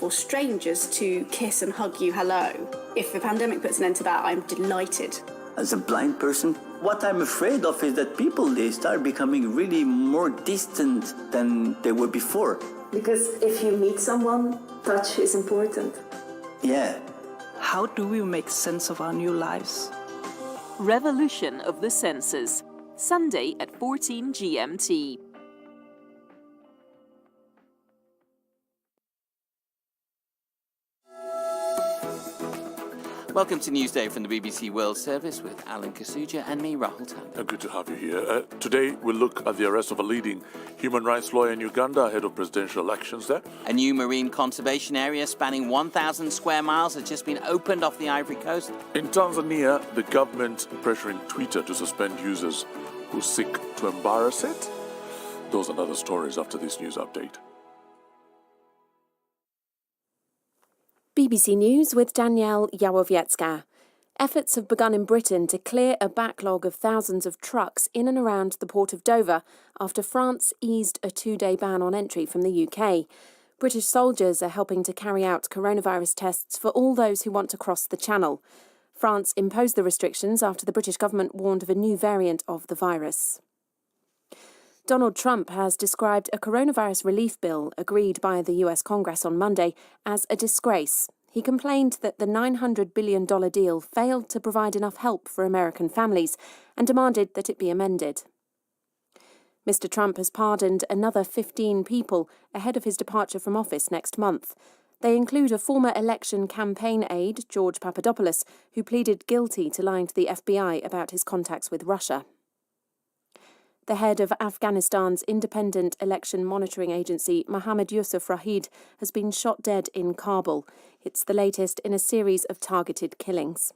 for strangers to kiss and hug you hello. If the pandemic puts an end to that, I'm delighted. As a blind person, what I'm afraid of is that people, they start becoming really more distant than they were before. Because if you meet someone, touch is important. Yeah. How do we make sense of our new lives? Revolution of the Senses, Sunday at 14 GMT. Welcome to Newsday from the BBC World Service with Alan Kasuja and me, Rahul Tandon. Good to have you here. Today we'll look at the arrest of a leading human rights lawyer in Uganda ahead of presidential elections there. A new marine conservation area spanning 1,000 square miles has just been opened off the Ivory Coast. In Tanzania, the government pressuring Twitter to suspend users who seek to embarrass it. Those and other stories after this news update. BBC News with Danielle Yawowiecka. Efforts have begun in Britain to clear a backlog of thousands of trucks in and around the port of Dover after France eased a 2-day ban on entry from the UK. British soldiers are helping to carry out coronavirus tests for all those who want to cross the Channel. France imposed the restrictions after the British government warned of a new variant of the virus. Donald Trump has described a coronavirus relief bill agreed by the US Congress on Monday as a disgrace. He complained that the $900 billion deal failed to provide enough help for American families and demanded that it be amended. Mr. Trump has pardoned another 15 people ahead of his departure from office next month. They include a former election campaign aide, George Papadopoulos, who pleaded guilty to lying to the FBI about his contacts with Russia. The head of Afghanistan's independent election monitoring agency, Mohammad Yusuf Rahid, has been shot dead in Kabul. It's the latest in a series of targeted killings.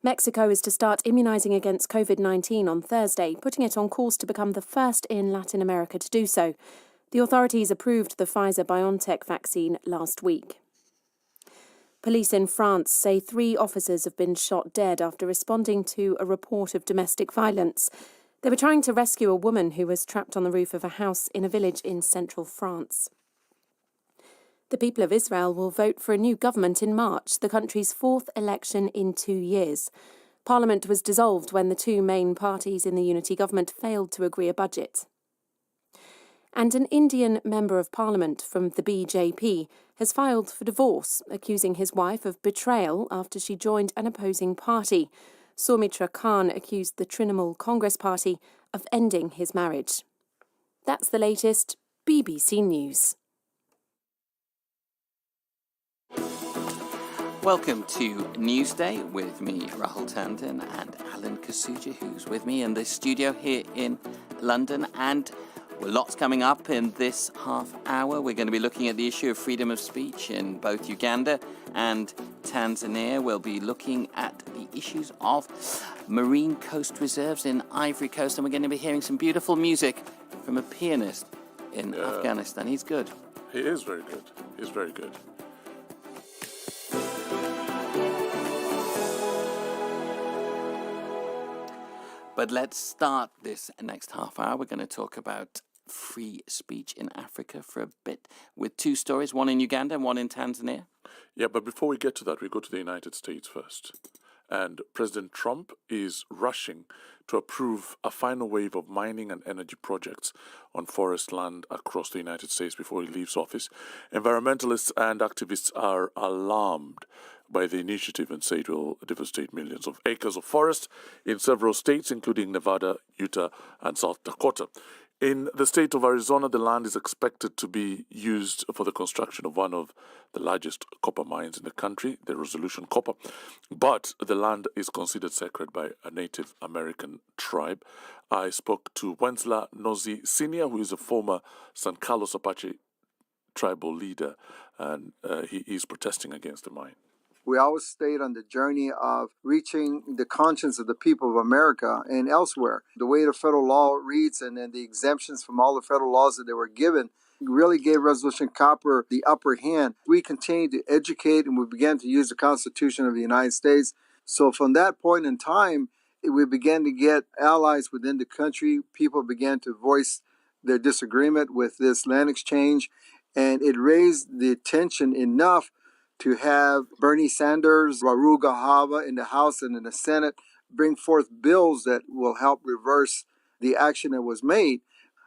Mexico is to start immunising against COVID-19 on Thursday, putting it on course to become the first in Latin America to do so. The authorities approved the Pfizer-BioNTech vaccine last week. Police in France say 3 officers have been shot dead after responding to a report of domestic violence. They were trying to rescue a woman who was trapped on the roof of a house in a village in central France. The people of Israel will vote for a new government in March, the country's 4th election in 2 years. Parliament was dissolved when the 2 main parties in the unity government failed to agree a budget. And an Indian member of parliament from the BJP has filed for divorce, accusing his wife of betrayal after she joined an opposing party. Soumitra Khan accused the Trinamool Congress Party of ending his marriage. That's the latest BBC News. Welcome to Newsday with me, Rahul Tandon, and Alan Kasuja, who's with me in the studio here in London. And lots coming up in this half hour. We're going to be looking at the issue of freedom of speech in both Uganda and Tanzania. We'll be looking at the issues of marine coast reserves in Ivory Coast. And we're going to be hearing some beautiful music from a pianist in Afghanistan. He's good. He is very good. He's very good. But let's start this next half hour. We're going to talk about free speech in Africa for a bit with 2 stories, one in Uganda and one in Tanzania. Yeah, but before we get to that, we go to the United States first. And President Trump is rushing to approve a final wave of mining and energy projects on forest land across the United States before he leaves office. Environmentalists and activists are alarmed by the initiative and say it will devastate millions of acres of forest in several states, including Nevada, Utah, and South Dakota. In the state of Arizona, the land is expected to be used for the construction of one of the largest copper mines in the country, the Resolution Copper. But the land is considered sacred by a Native American tribe. I spoke to Wensler Nozi Sr., who is a former San Carlos Apache tribal leader, and he is protesting against the mine. We always stayed on the journey of reaching the conscience of the people of America and elsewhere. The way the federal law reads and then the exemptions from all the federal laws that they were given really gave Resolution Copper the upper hand. We continued to educate and we began to use the Constitution of the United States. So from that point in time, we began to get allies within the country. People began to voice their disagreement with this land exchange. And it raised the tension enough to have Bernie Sanders, Raul Gahava in the House and in the Senate bring forth bills that will help reverse the action that was made.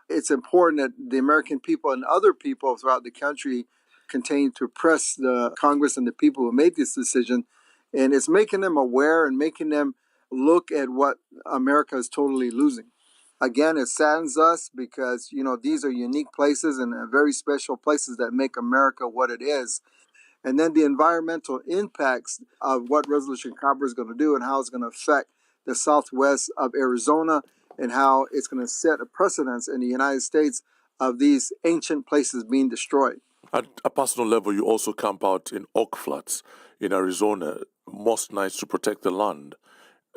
It's important that the American people and other people throughout the country continue to press the Congress and the people who made this decision. And it's making them aware and making them look at what America is totally losing. Again, it saddens us because, these are unique places and very special places that make America what it is. And then the environmental impacts of what Resolution Copper is going to do and how it's going to affect the southwest of Arizona and how it's going to set a precedence in the United States of these ancient places being destroyed. At a personal level, you also camp out in oak flats in Arizona, most nights to protect the land.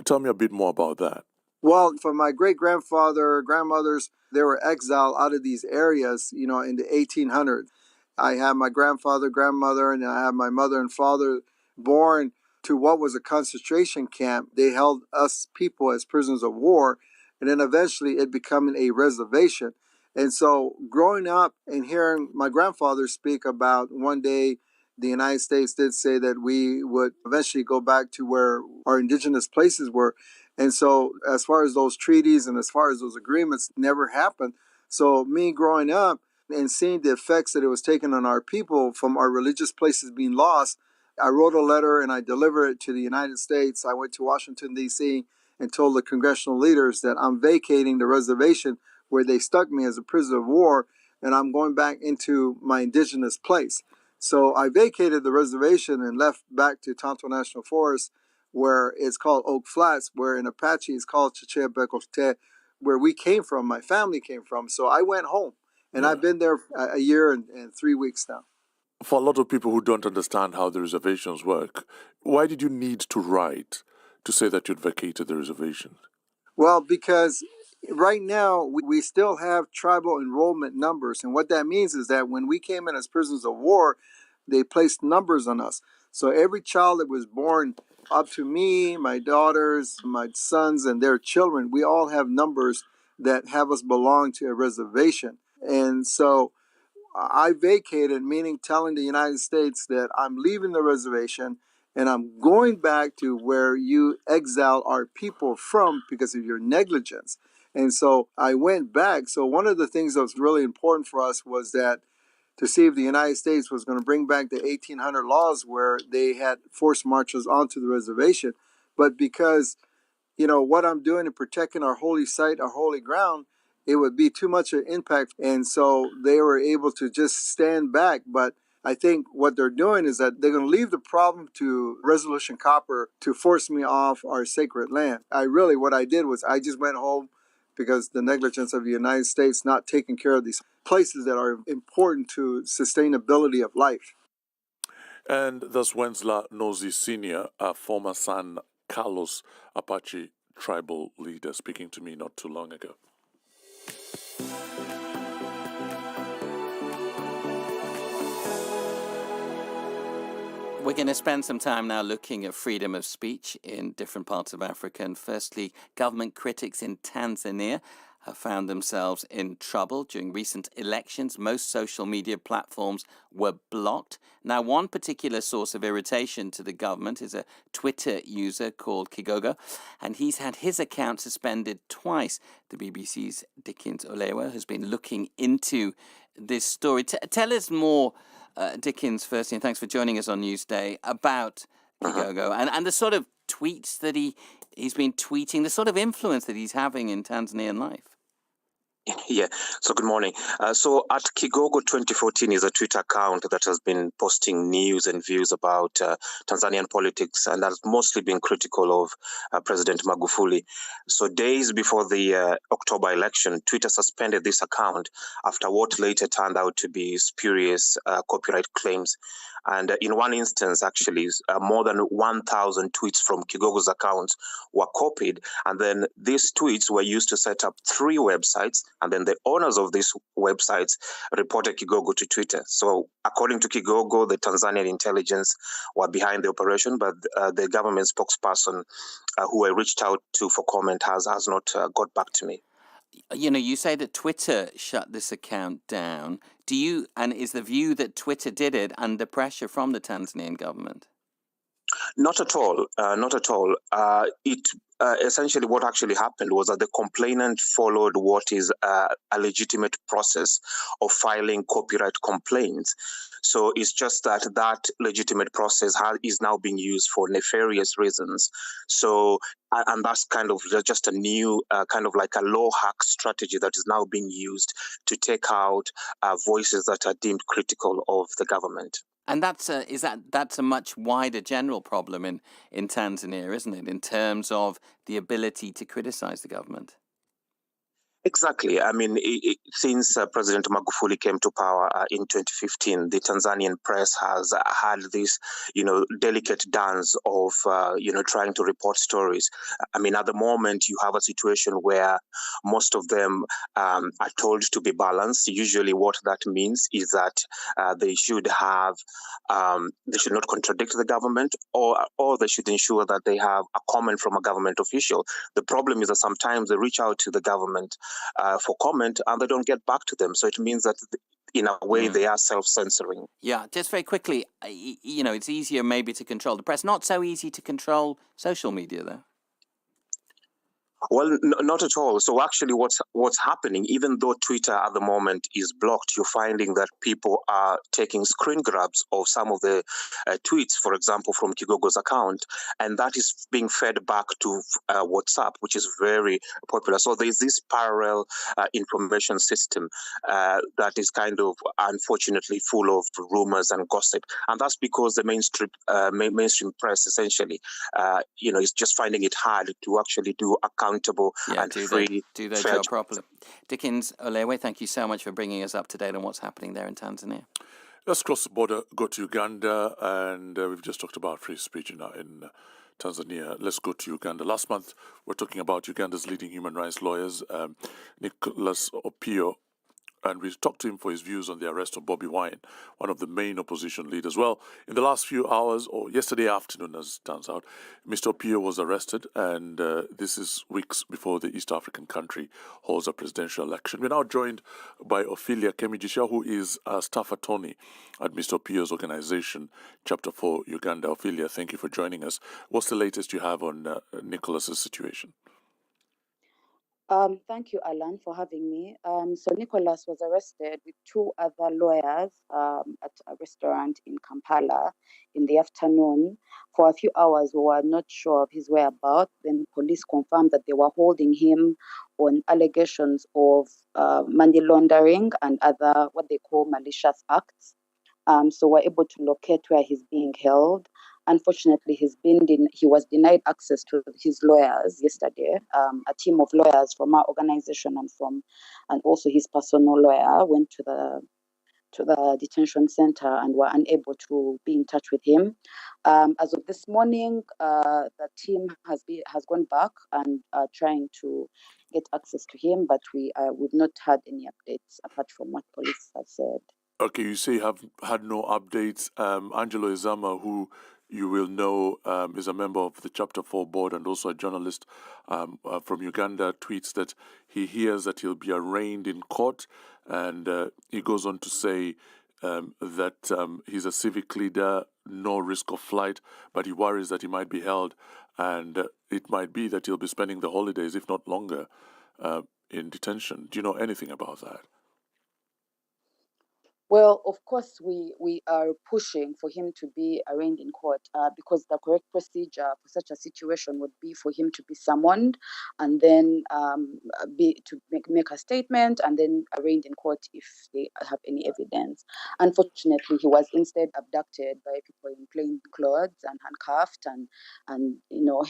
Tell me a bit more about that. Well, for my great-grandfather, grandmothers, they were exiled out of these areas, in the 1800s. I have my grandfather, grandmother, and I have my mother and father born to what was a concentration camp. They held us people as prisoners of war, and then eventually it becoming a reservation. And so growing up and hearing my grandfather speak about one day the United States did say that we would eventually go back to where our indigenous places were. And so as far as those treaties and as far as those agreements never happened. So me growing up and seeing the effects that it was taking on our people from our religious places being lost, I wrote a letter and I delivered it to the United States. I went to Washington, D.C. and told the congressional leaders that I'm vacating the reservation where they stuck me as a prisoner of war, and I'm going back into my indigenous place. So I vacated the reservation and left back to Tonto National Forest, where it's called Oak Flats, where in Apache it's called Chichebecote, where we came from, my family came from. So I went home, and I've been there a year and 3 weeks now. For a lot of people who don't understand how the reservations work, why did you need to write to say that you'd vacated the reservation? Well, because right now we still have tribal enrollment numbers. And what that means is that when we came in as prisoners of war, they placed numbers on us. So every child that was born up to me, my daughters, my sons, and their children, we all have numbers that have us belong to a reservation. And so I vacated, meaning telling the United States that I'm leaving the reservation and I'm going back to where you exile our people from because of your negligence. And so I went back. So one of the things that was really important for us was that to see if the United States was going to bring back the 1800 laws where they had forced marches onto the reservation. But because, what I'm doing in protecting our holy site, our holy ground, it would be too much an impact. And so they were able to just stand back. But I think what they're doing is that they're going to leave the problem to Resolution Copper to force me off our sacred land. What I did was I just went home because the negligence of the United States not taking care of these places that are important to sustainability of life. And thus Wenzel Nosy Sr., a former San Carlos Apache tribal leader, speaking to me not too long ago. We're going to spend some time now looking at freedom of speech in different parts of Africa. And firstly, government critics in Tanzania have found themselves in trouble during recent elections. Most social media platforms were blocked. Now, one particular source of irritation to the government is a Twitter user called Kigogo, and he's had his account suspended twice. The BBC's Dickens Olewa has been looking into this story. Tell us more, Dickens, firstly, and thanks for joining us on Newsday, about Kigogo and the sort of tweets that he's been tweeting, the sort of influence that he's having in Tanzanian life. Yeah, so good morning. So at Kigogo 2014 is a Twitter account that has been posting news and views about Tanzanian politics and has mostly been critical of President Magufuli. So days before the October election, Twitter suspended this account after what later turned out to be spurious copyright claims. And in one instance, actually, more than 1,000 tweets from Kigogo's accounts were copied. And then these tweets were used to set up 3 websites. And then the owners of these websites reported Kigogo to Twitter. So according to Kigogo, the Tanzanian intelligence were behind the operation, but the government spokesperson who I reached out to for comment has not got back to me. You say that Twitter shut this account down. And is the view that Twitter did it under pressure from the Tanzanian government? Not at all. Not at all. It essentially what actually happened was that the complainant followed what is a legitimate process of filing copyright complaints. So it's just that legitimate process is now being used for nefarious reasons. So and that's kind of just a new kind of like a law hack strategy that is now being used to take out voices that are deemed critical of the government. And that's a much wider general problem in Tanzania, isn't it, in terms of the ability to criticize the government? Exactly. I mean, since President Magufuli came to power in 2015, the Tanzanian press has had this, delicate dance of, trying to report stories. I mean, at the moment, you have a situation where most of them are told to be balanced. Usually what that means is that they should not contradict the government, or they should ensure that they have a comment from a government official. The problem is that sometimes they reach out to the government for comment and they don't get back to them. So it means that in a way they are self-censoring. Yeah, just very quickly, it's easier maybe to control the press. Not so easy to control social media, though. Well, not at all. So actually what's happening, even though Twitter at the moment is blocked, you're finding that people are taking screen grabs of some of the tweets, for example, from Kigogo's account, and that is being fed back to WhatsApp, which is very popular. So there's this parallel information system that is kind of unfortunately full of rumors and gossip. And that's because the mainstream press essentially, is just finding it hard to actually do accountable and free, do their job properly. Dickens Olewe, thank you so much for bringing us up to date on what's happening there in Tanzania. Let's cross the border, go to Uganda, and we've just talked about free speech in Tanzania. Let's go to Uganda. Last month, we're talking about Uganda's leading human rights lawyers, Nicholas Opio, and we talked to him for his views on the arrest of Bobi Wine, one of the main opposition leaders. Well, in the last few hours, or yesterday afternoon, as it turns out, Mr. Opio was arrested, and this is weeks before the East African country holds a presidential election. We're now joined by Ophelia Kemijisha, who is a staff attorney at Mr. Opio's organization, Chapter 4 Uganda. Ophelia, thank you for joining us. What's the latest you have on Nicholas's situation? Thank you, Alan, for having me. So Nicholas was arrested with two other lawyers at a restaurant in Kampala in the afternoon. For a few hours, we were not sure of his whereabouts. Then police confirmed that they were holding him on allegations of money laundering and other what they call malicious acts. So we're able to locate where he's being held. Unfortunately, he was denied access to his lawyers yesterday. A team of lawyers from our organization and also his personal lawyer went to the detention center and were unable to be in touch with him. As of this morning, the team has gone back and are trying to get access to him, but we've not had any updates apart from what police have said. Okay, you say you have had no updates. Angelo Izama, who you will know is a member of the Chapter 4 board and also a journalist from Uganda, tweets that he hears that he'll be arraigned in court, and he goes on to say that he's a civic leader, no risk of flight, but he worries that he might be held, and it might be that he'll be spending the holidays, if not longer, in detention. Do you know anything about that? Well, of course, we are pushing for him to be arraigned in court because the correct procedure for such a situation would be for him to be summoned and then make a statement and then arraigned in court if they have any evidence. Unfortunately, he was instead abducted by people in plain clothes and handcuffed and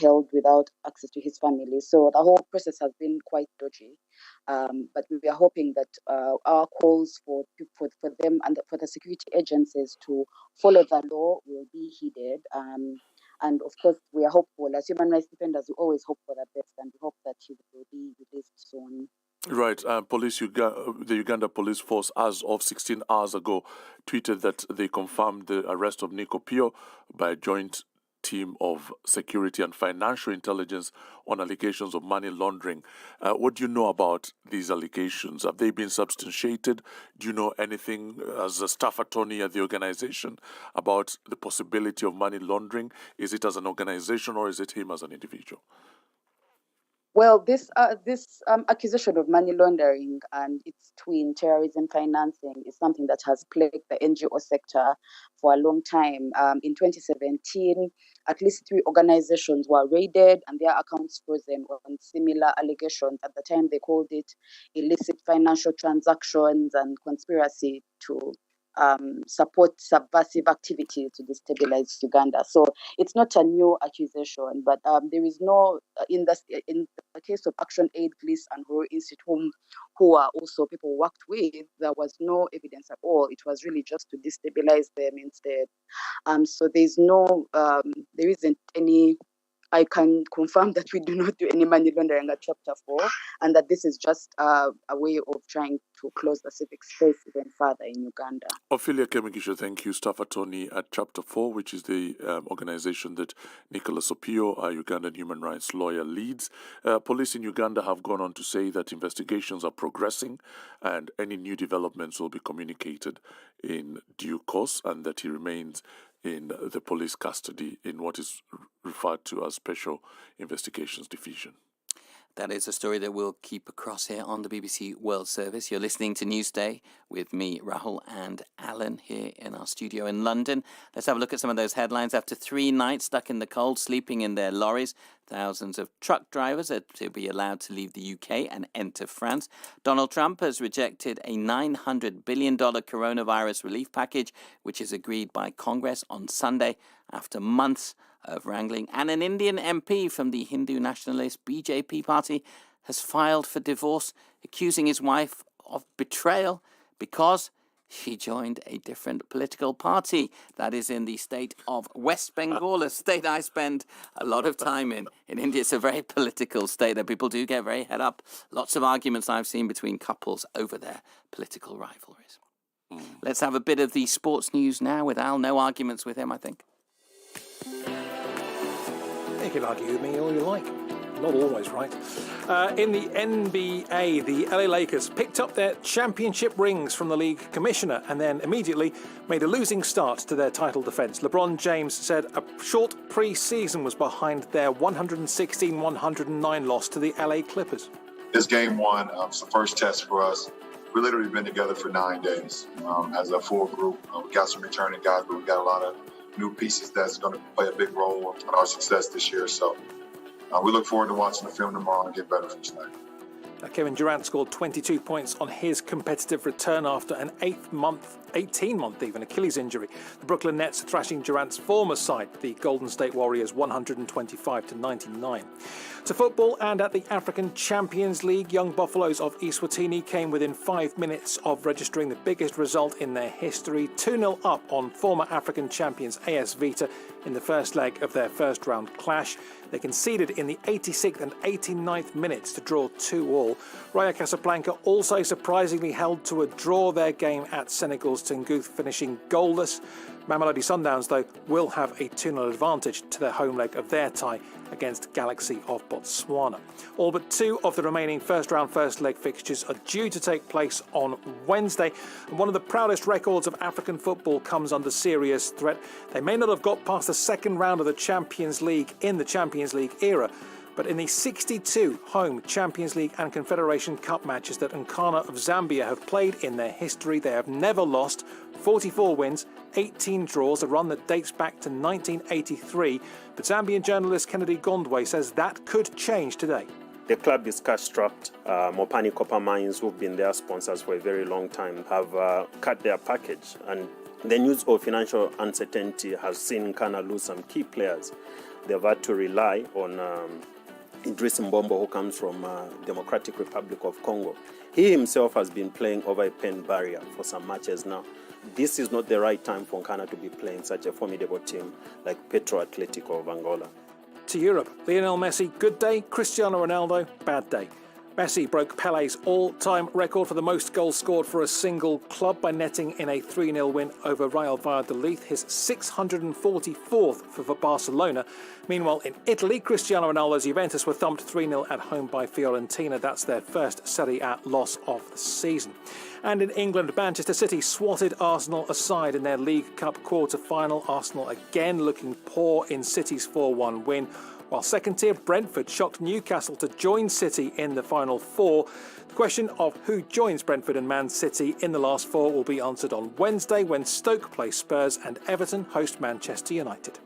held without access to his family. So the whole process has been quite dodgy. But we are hoping that our calls for them and for the security agencies to follow the law will be heeded. And of course, we are hopeful. As human rights defenders, we always hope for the best, and we hope that he will be released soon. Right. The Uganda Police Force, as of 16 hours ago, tweeted that they confirmed the arrest of Nick Opio by a joint team of security and financial intelligence on allegations of money laundering. What do you know about these allegations? Have they been substantiated? Do you know anything as a staff attorney at the organization about the possibility of money laundering? Is it as an organization or is it him as an individual? Well, this accusation of money laundering and its twin, terrorism financing, is something that has plagued the NGO sector for a long time. In 2017, at least 3 organizations were raided and their accounts frozen on similar allegations. At the time, they called it illicit financial transactions and conspiracy to support subversive activity to destabilize Uganda. So it's not a new accusation, but there is no, in the case of Action Aid, Gliss and Horo Institute, who are also people worked with, there was no evidence at all. It was really just to destabilize them instead. So there isn't any. I can confirm that we do not do any money laundering at Chapter 4, and that this is just a way of trying to close the civic space even further in Uganda. Ophelia Kemigisho, thank you, staff attorney at Chapter 4, which is the organization that Nicholas Opio, our Ugandan human rights lawyer, leads. Police in Uganda have gone on to say that investigations are progressing and any new developments will be communicated in due course, and that he remains in the police custody in what is referred to as Special Investigations Division. That is a story that we'll keep across here on the BBC World Service. You're listening to Newsday with me, Rahul, and Alan here in our studio in London. Let's have a look at some of those headlines. After 3 nights stuck in the cold, sleeping in their lorries, thousands of truck drivers are to be allowed to leave the UK and enter France. Donald Trump has rejected a $900 billion coronavirus relief package, which is agreed by Congress on Sunday after months of wrangling. And an Indian MP from the Hindu nationalist BJP party has filed for divorce, accusing his wife of betrayal because she joined a different political party. That is in the state of West Bengal, a state I spend a lot of time in. In India, it's a very political state that people do get very head up. Lots of arguments I've seen between couples over their political rivalries. Let's have a bit of the sports news now with Al. No arguments with him, I think. You can argue with me all you like. Not always right. In the NBA, the LA Lakers picked up their championship rings from the league commissioner and then immediately made a losing start to their title defence. LeBron James said a short pre-season was behind their 116-109 loss to the LA Clippers. This game 1, it's the first test for us. We've literally been together for 9 days as a full group. We got some returning guys, but we got a lot of new pieces that's going to play a big role in our success this year. So we look forward to watching the film tomorrow and get better for tonight. Kevin Durant scored 22 points on his competitive return after an 18-month even Achilles injury. The Brooklyn Nets thrashing Durant's former side, the Golden State Warriors, 125-99. To football, and at the African Champions League, Young Buffaloes of Eswatini came within 5 minutes of registering the biggest result in their history, 2-0 up on former African champions AS Vita in the first leg of their first round clash. They conceded in the 86th and 89th minutes to draw 2-2. Raja Casablanca also surprisingly held to a draw their game at Senegal's Tinguth, finishing goalless. Mamelodi Sundowns, though, will have a 2-0 advantage to their home leg of their tie against Galaxy of Botswana. All but 2 of the remaining first-round first-leg fixtures are due to take place on Wednesday. And one of the proudest records of African football comes under serious threat. They may not have got past the second round of the Champions League in the Champions League era, but in the 62 home Champions League and Confederation Cup matches that Nkana of Zambia have played in their history, they have never lost. 44 wins, 18 draws, a run that dates back to 1983. But Zambian journalist Kennedy Gondwe says that could change today. The club is cash-strapped. Mopani Copper Mines, who've been their sponsors for a very long time, have cut their package. And the news of financial uncertainty has seen Nkana lose some key players. They've had to rely on Idriss Mbombo, who comes from Democratic Republic of Congo. He himself has been playing over a pen barrier for some matches now. This is not the right time for Nkana to be playing such a formidable team like Petro Atletico of Angola. To Europe, Lionel Messi, good day. Cristiano Ronaldo, bad day. Messi broke Pele's all-time record for the most goals scored for a single club by netting in a 3-0 win over Real Valladolid, his 644th for Barcelona. Meanwhile, in Italy, Cristiano Ronaldo's Juventus were thumped 3-0 at home by Fiorentina. That's their first Serie A loss of the season. And in England, Manchester City swatted Arsenal aside in their League Cup quarter-final. Arsenal again looking poor in City's 4-1 win, while second-tier Brentford shocked Newcastle to join City in the final four. The question of who joins Brentford and Man City in the last four will be answered on Wednesday when Stoke play Spurs and Everton host Manchester United.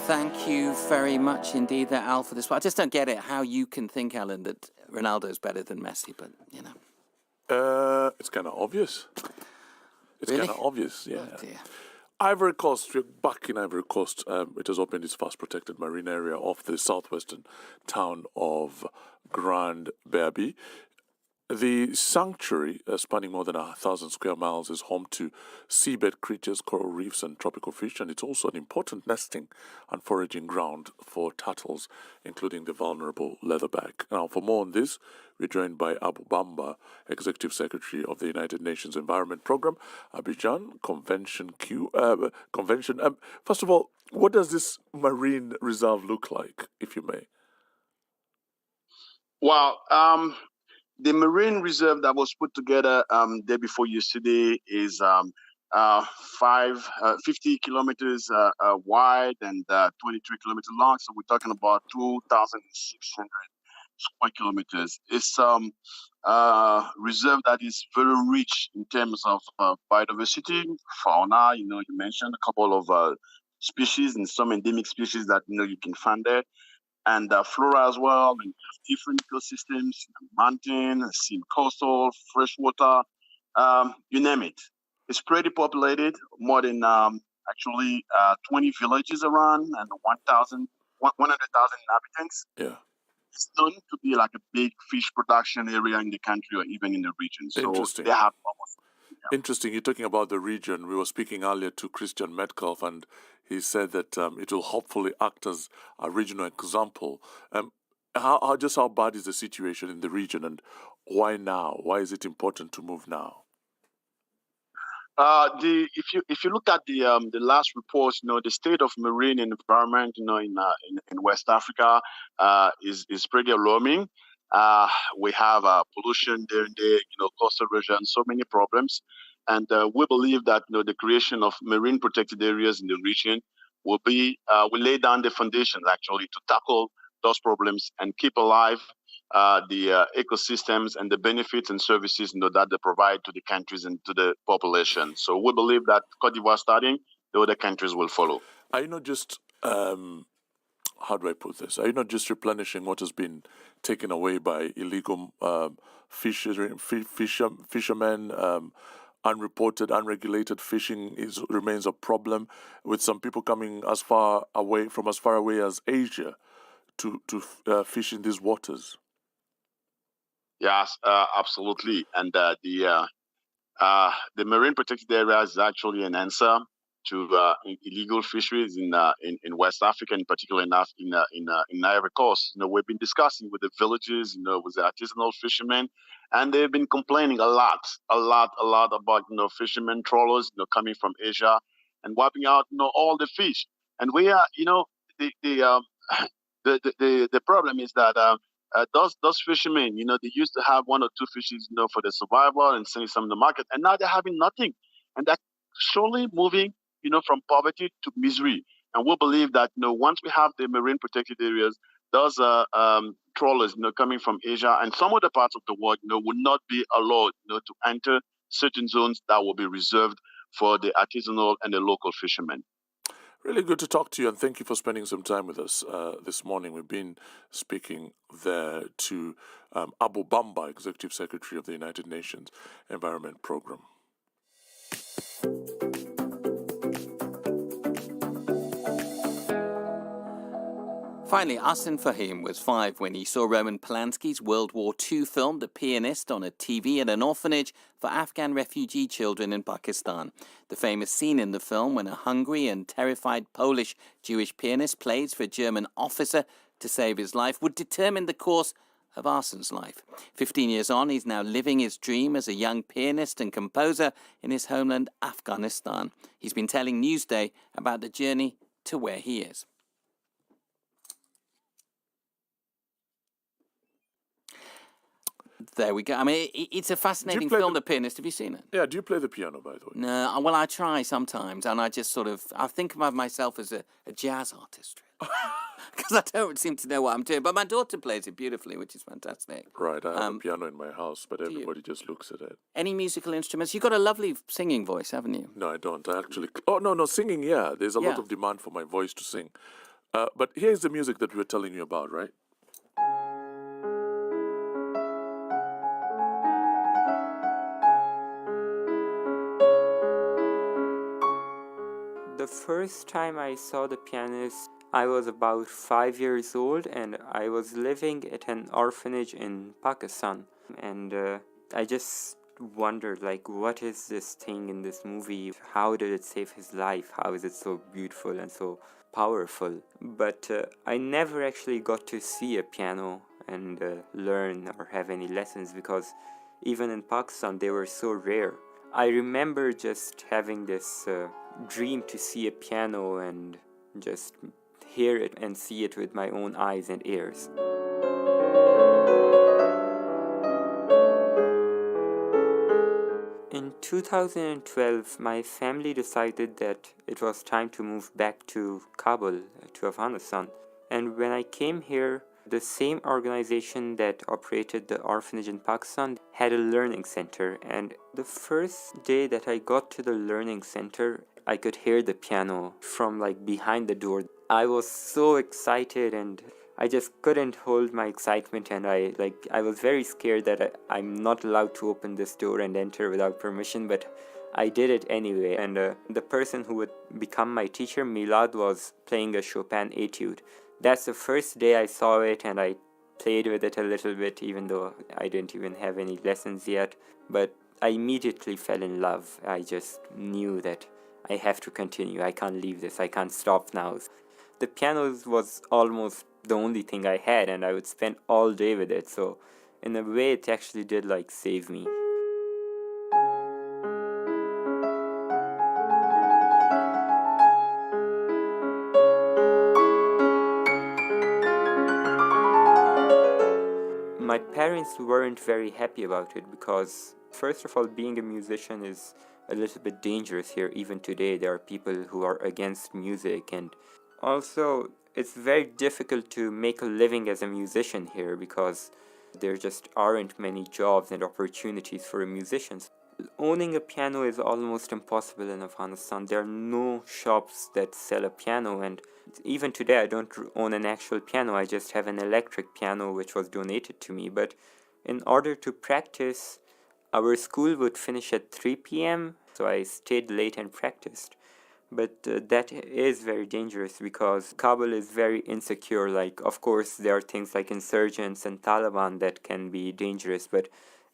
Thank you very much indeed there, Al, for this. I just don't get it, how you can think, Alan, that Ronaldo's better than Messi, but, you know. It's kind of obvious. It's Really? kind of obvious, yeah. Oh, dear. Ivory Coast, we're back in Ivory Coast. It has opened its first protected marine area off the southwestern town of Grand Berby. The sanctuary, spanning more than 1,000 square miles, is home to seabed creatures, coral reefs, and tropical fish, and it's also an important nesting and foraging ground for turtles, including the vulnerable leatherback. Now, for more on this, we're joined by Abu Bamba, Executive Secretary of the United Nations Environment Programme, Abidjan Convention. First of all, what does this marine reserve look like, if you may? Well, the marine reserve that was put together day before yesterday is 50 kilometers wide and 23 kilometers long. So we're talking about 2,600 square kilometers. It's reserve that is very rich in terms of biodiversity, fauna. You know, you mentioned a couple of species and some endemic species that you can find there. And flora as well, and different ecosystems, mountain, sea, coastal, freshwater, you name it. It's pretty populated, more than 20 villages around and 100,000 inhabitants. Yeah. It's known to be like a big fish production area in the country or even in the region. So Interesting. they have almost. Yeah. Interesting. You're talking about the region. We were speaking earlier to Christian Metcalf, and he said that it will hopefully act as a regional example. How bad is the situation in the region, and why now? Why is it important to move now? If you look at the last reports, the state of marine environment, in West Africa, is pretty alarming. We have pollution there and there, coastal erosion, so many problems. And we believe that the creation of marine protected areas in the region will lay down the foundations actually to tackle those problems and keep alive the ecosystems and the benefits and services that they provide to the countries and to the population. So we believe that Côte d'Ivoire starting, the other countries will follow. Are you not just how do I put this? Are you not just replenishing what has been taken away by illegal fishermen? Unreported, unregulated fishing remains a problem, with some people coming as far away as Asia to fish in these waters. Yes, absolutely. And the marine protected area is actually an answer to illegal fisheries in West Africa, in particular in Ivory Coast. We've been discussing with the villages, with the artisanal fishermen, and they've been complaining a lot about fishermen trawlers coming from Asia and wiping out all the fish. And we are the problem is that those fishermen, they used to have one or two fishes, for their survival and selling some in the market, and now they're having nothing, and they're slowly moving, from poverty to misery. And we believe that, once we have the marine protected areas, those trawlers, coming from Asia and some other parts of the world, will not be allowed, to enter certain zones that will be reserved for the artisanal and the local fishermen. Really good to talk to you, and thank you for spending some time with us this morning. We've been speaking there to Abu Bamba, Executive Secretary of the United Nations Environment Programme. Finally, Asin Fahim was 5 when he saw Roman Polanski's World War II film The Pianist on a TV at an orphanage for Afghan refugee children in Pakistan. The famous scene in the film when a hungry and terrified Polish Jewish pianist plays for a German officer to save his life would determine the course of Arsen's life. 15 years on, he's now living his dream as a young pianist and composer in his homeland, Afghanistan. He's been telling Newsday about the journey to where he is. There we go. I mean, it's a fascinating film, The Pianist. Have you seen it? Yeah, do you play the piano, by the way? No, well, I try sometimes, and I just sort of, I think of myself as a jazz artist, because I don't seem to know what I'm doing. But my daughter plays it beautifully, which is fantastic. Right, I have a piano in my house, but everybody just looks at it. Any musical instruments? You've got a lovely singing voice, haven't you? No, I don't. I actually... Oh, no, singing, yeah. There's a lot of demand for my voice to sing. But here's the music that we were telling you about, right? The first time I saw The Pianist, I was about 5 years old, and I was living at an orphanage in Pakistan. And I just wondered, like, what is this thing in this movie? How did it save his life? How is it so beautiful and so powerful? But I never actually got to see a piano and learn or have any lessons, because even in Pakistan they were so rare. I remember just having this dream to see a piano and just hear it and see it with my own eyes and ears. In 2012, my family decided that it was time to move back to Kabul, to Afghanistan. And when I came here, the same organization that operated the orphanage in Pakistan had a learning center. And the first day that I got to the learning center, I could hear the piano from like behind the door. I was so excited, and I just couldn't hold my excitement, and I was very scared that I'm not allowed to open this door and enter without permission, but I did it anyway. And the person who would become my teacher, Milad, was playing a Chopin etude. That's the first day I saw it, and I played with it a little bit, even though I didn't even have any lessons yet. But I immediately fell in love. I just knew that I have to continue. I can't leave this. I can't stop now. The piano was almost the only thing I had, and I would spend all day with it. So in a way, it actually did like save me. My parents weren't very happy about it because, first of all, being a musician is a little bit dangerous here. Even today, there are people who are against music, and also it's very difficult to make a living as a musician here because there just aren't many jobs and opportunities for musicians. Owning a piano is almost impossible in Afghanistan. There are no shops that sell a piano, and even today I don't own an actual piano. I just have an electric piano which was donated to me. But in order to practice, our school would finish at 3 p.m. so I stayed late and practiced. But that is very dangerous because Kabul is very insecure. Like, of course, there are things like insurgents and Taliban that can be dangerous, but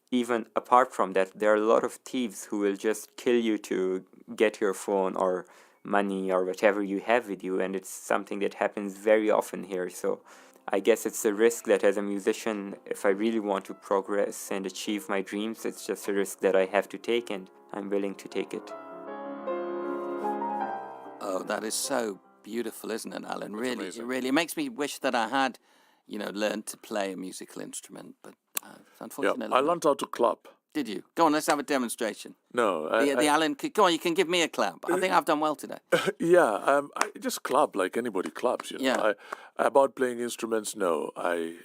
even apart from that, there are a lot of thieves who will just kill you to get your phone or money or whatever you have with you, and it's something that happens very often here. So I guess it's a risk that as a musician, if I really want to progress and achieve my dreams, it's just a risk that I have to take, and I'm willing to take it. Oh, that is so beautiful, isn't it, Alan? Really, it makes me wish that I had, learned to play a musical instrument, but unfortunately. Yeah, I learned how to clap. Did you? Go on, let's have a demonstration. No. Alan, go on, you can give me a clap. I think I've done well today. Yeah, I just clap like anybody claps, Yeah. About playing instruments, no. I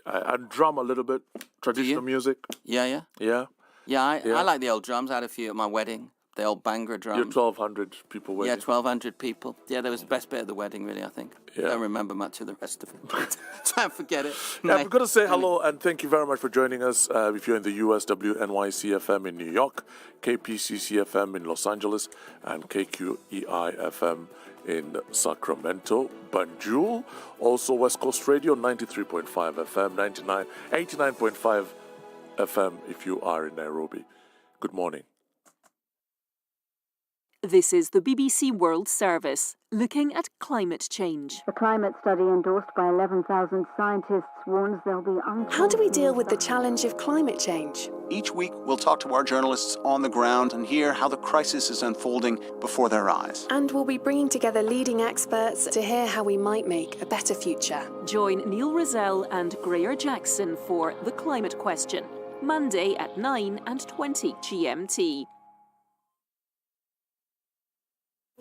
drum a little bit, traditional music. Yeah. Yeah. Yeah, I like the old drums. I had a few at my wedding. The old Bhangra drums. Your 1,200 people wedding. Yeah, 1,200 people. Yeah, that was the best bit of the wedding, really, I think. Yeah. I don't remember much of the rest of it. Try and forget it. Yeah, we've got to say hello and thank you very much for joining us. If you're in the US, WNYC-FM in New York, KPCC-FM in Los Angeles, and KQEI-FM in Sacramento. Banjul, also West Coast Radio, 93.5 FM, 89.5 FM if you are in Nairobi. Good morning. This is the BBC World Service, looking at climate change. The climate study endorsed by 11,000 scientists warns there'll be How do we deal with the challenge of climate change? Each week, we'll talk to our journalists on the ground and hear how the crisis is unfolding before their eyes. And we'll be bringing together leading experts to hear how we might make a better future. Join Neil Rozelle and Greer Jackson for The Climate Question, Monday at 9:20 GMT.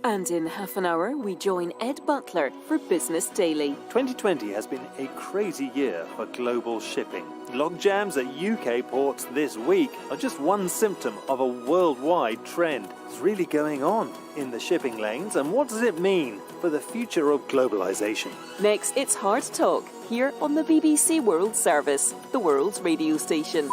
And in half an hour, we join Ed Butler for Business Daily. 2020 has been a crazy year for global shipping. Log jams at UK ports this week are just one symptom of a worldwide trend. What's really going on in the shipping lanes, and what does it mean for the future of globalization? Next, it's Hard Talk, here on the BBC World Service, the world's radio station.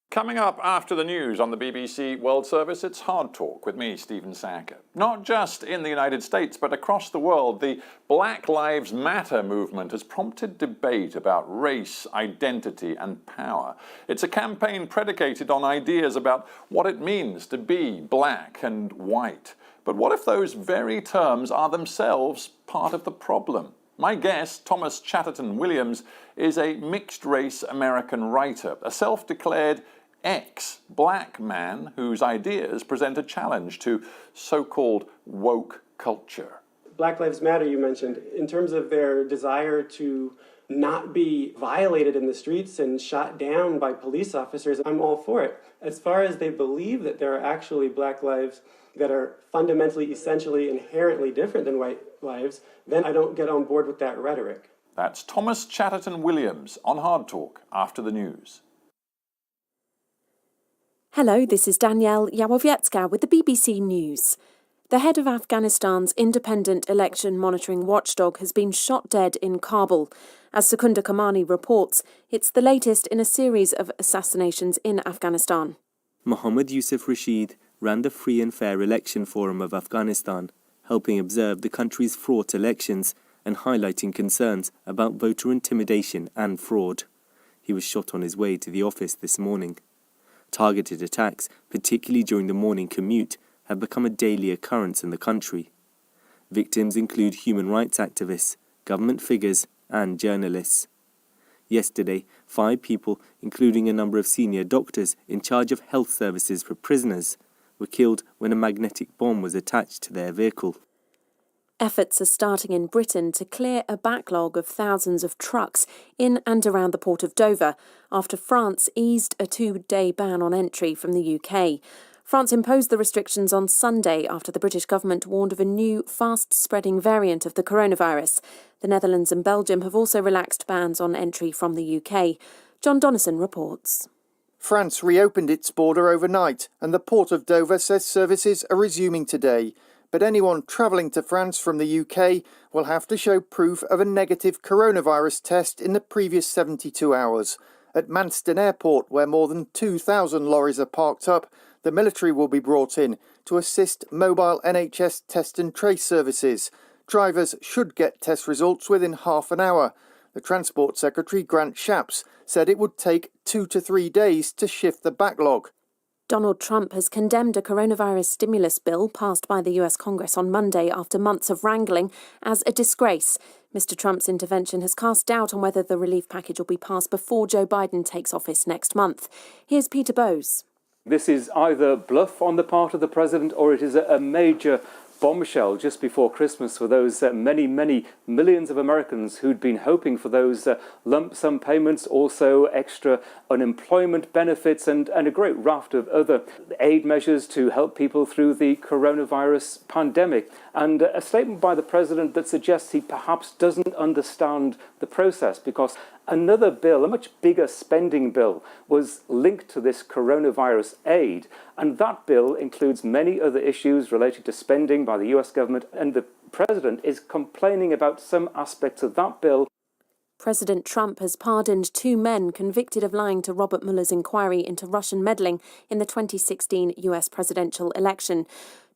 Coming up after the news on the BBC World Service, it's Hard Talk with me, Stephen Sacker. Not just in the United States, but across the world, the Black Lives Matter movement has prompted debate about race, identity and power. It's a campaign predicated on ideas about what it means to be black and white. But what if those very terms are themselves part of the problem? My guest, Thomas Chatterton Williams, is a mixed-race American writer, a self-declared ex-black man whose ideas present a challenge to so-called woke culture. Black Lives Matter, you mentioned, in terms of their desire to not be violated in the streets and shot down by police officers, I'm all for it. As far as they believe that there are actually black lives that are fundamentally, essentially, inherently different than white lives, then I don't get on board with that rhetoric. That's Thomas Chatterton Williams on Hard Talk after the news. Hello, this is Danielle Yawowiecka with the BBC News. The head of Afghanistan's independent election monitoring watchdog has been shot dead in Kabul. As Secunda Kamani reports, it's the latest in a series of assassinations in Afghanistan. Mohammad Yusuf Rashid ran the Free and Fair Election Forum of Afghanistan, helping observe the country's fraught elections and highlighting concerns about voter intimidation and fraud. He was shot on his way to the office this morning. Targeted attacks, particularly during the morning commute, have become a daily occurrence in the country. Victims include human rights activists, government figures and journalists. Yesterday, 5 people, including a number of senior doctors in charge of health services for prisoners, were killed when a magnetic bomb was attached to their vehicle. Efforts are starting in Britain to clear a backlog of thousands of trucks in and around the port of Dover after France eased a 2-day ban on entry from the UK. France imposed the restrictions on Sunday after the British government warned of a new, fast-spreading variant of the coronavirus. The Netherlands and Belgium have also relaxed bans on entry from the UK. John Donnison reports. France reopened its border overnight, and the port of Dover says services are resuming today. But anyone travelling to France from the UK will have to show proof of a negative coronavirus test in the previous 72 hours. At Manston Airport, where more than 2,000 lorries are parked up, the military will be brought in to assist mobile NHS test and trace services. Drivers should get test results within half an hour. The Transport Secretary, Grant Shapps, said it would take 2 to 3 days to shift the backlog. Donald Trump has condemned a coronavirus stimulus bill passed by the US Congress on Monday after months of wrangling as a disgrace. Mr. Trump's intervention has cast doubt on whether the relief package will be passed before Joe Biden takes office next month. Here's Peter Bowes. This is either bluff on the part of the president or it is a major bombshell just before Christmas for those many millions of Americans who'd been hoping for those lump sum payments, also extra unemployment benefits and a great raft of other aid measures to help people through the coronavirus pandemic. And a statement by the president that suggests he perhaps doesn't understand the process because another bill, a much bigger spending bill, was linked to this coronavirus aid. And that bill includes many other issues related to spending by the US government. And the president is complaining about some aspects of that bill. President Trump has pardoned 2 men convicted of lying to Robert Mueller's inquiry into Russian meddling in the 2016 US presidential election.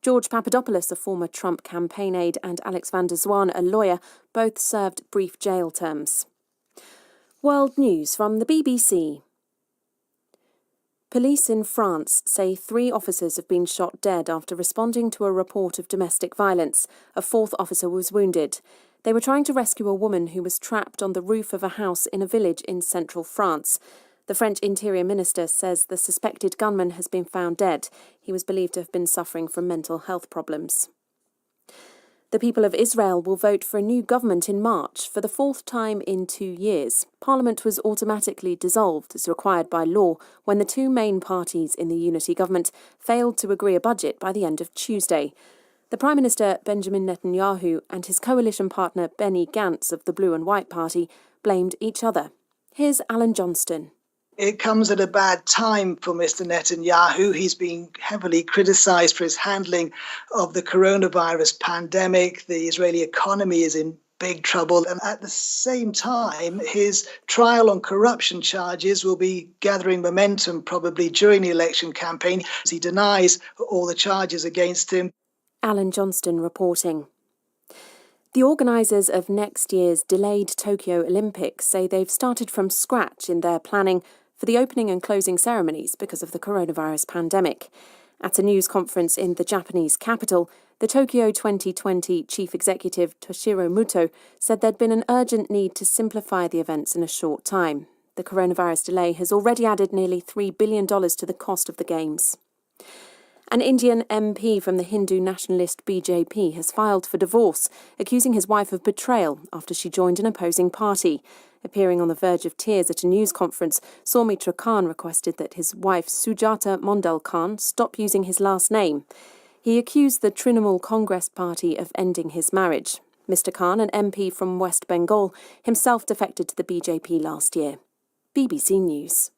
George Papadopoulos, a former Trump campaign aide, and Alex van der Zwaan, a lawyer, both served brief jail terms. World news from the BBC. Police in France say 3 officers have been shot dead after responding to a report of domestic violence. A 4th officer was wounded. They were trying to rescue a woman who was trapped on the roof of a house in a village in central France. The French Interior Minister says the suspected gunman has been found dead. He was believed to have been suffering from mental health problems. The people of Israel will vote for a new government in March for the 4th time in 2 years. Parliament was automatically dissolved as required by law when the 2 main parties in the unity government failed to agree a budget by the end of Tuesday. The Prime Minister Benjamin Netanyahu and his coalition partner Benny Gantz of the Blue and White Party blamed each other. Here's Alan Johnston. It comes at a bad time for Mr. Netanyahu. He's being heavily criticised for his handling of the coronavirus pandemic. The Israeli economy is in big trouble. And at the same time, his trial on corruption charges will be gathering momentum probably during the election campaign. He denies all the charges against him. Alan Johnston reporting. The organisers of next year's delayed Tokyo Olympics say they've started from scratch in their planning for the opening and closing ceremonies because of the coronavirus pandemic. At a news conference in the Japanese capital, the Tokyo 2020 chief executive Toshiro Muto said there'd been an urgent need to simplify the events in a short time. The coronavirus delay has already added nearly $3 billion to the cost of the Games. An Indian MP from the Hindu nationalist BJP has filed for divorce, accusing his wife of betrayal after she joined an opposing party. Appearing on the verge of tears at a news conference, Soumitra Khan requested that his wife Sujata Mondal Khan stop using his last name. He accused the Trinamool Congress Party of ending his marriage. Mr. Khan, an MP from West Bengal, himself defected to the BJP last year. BBC News.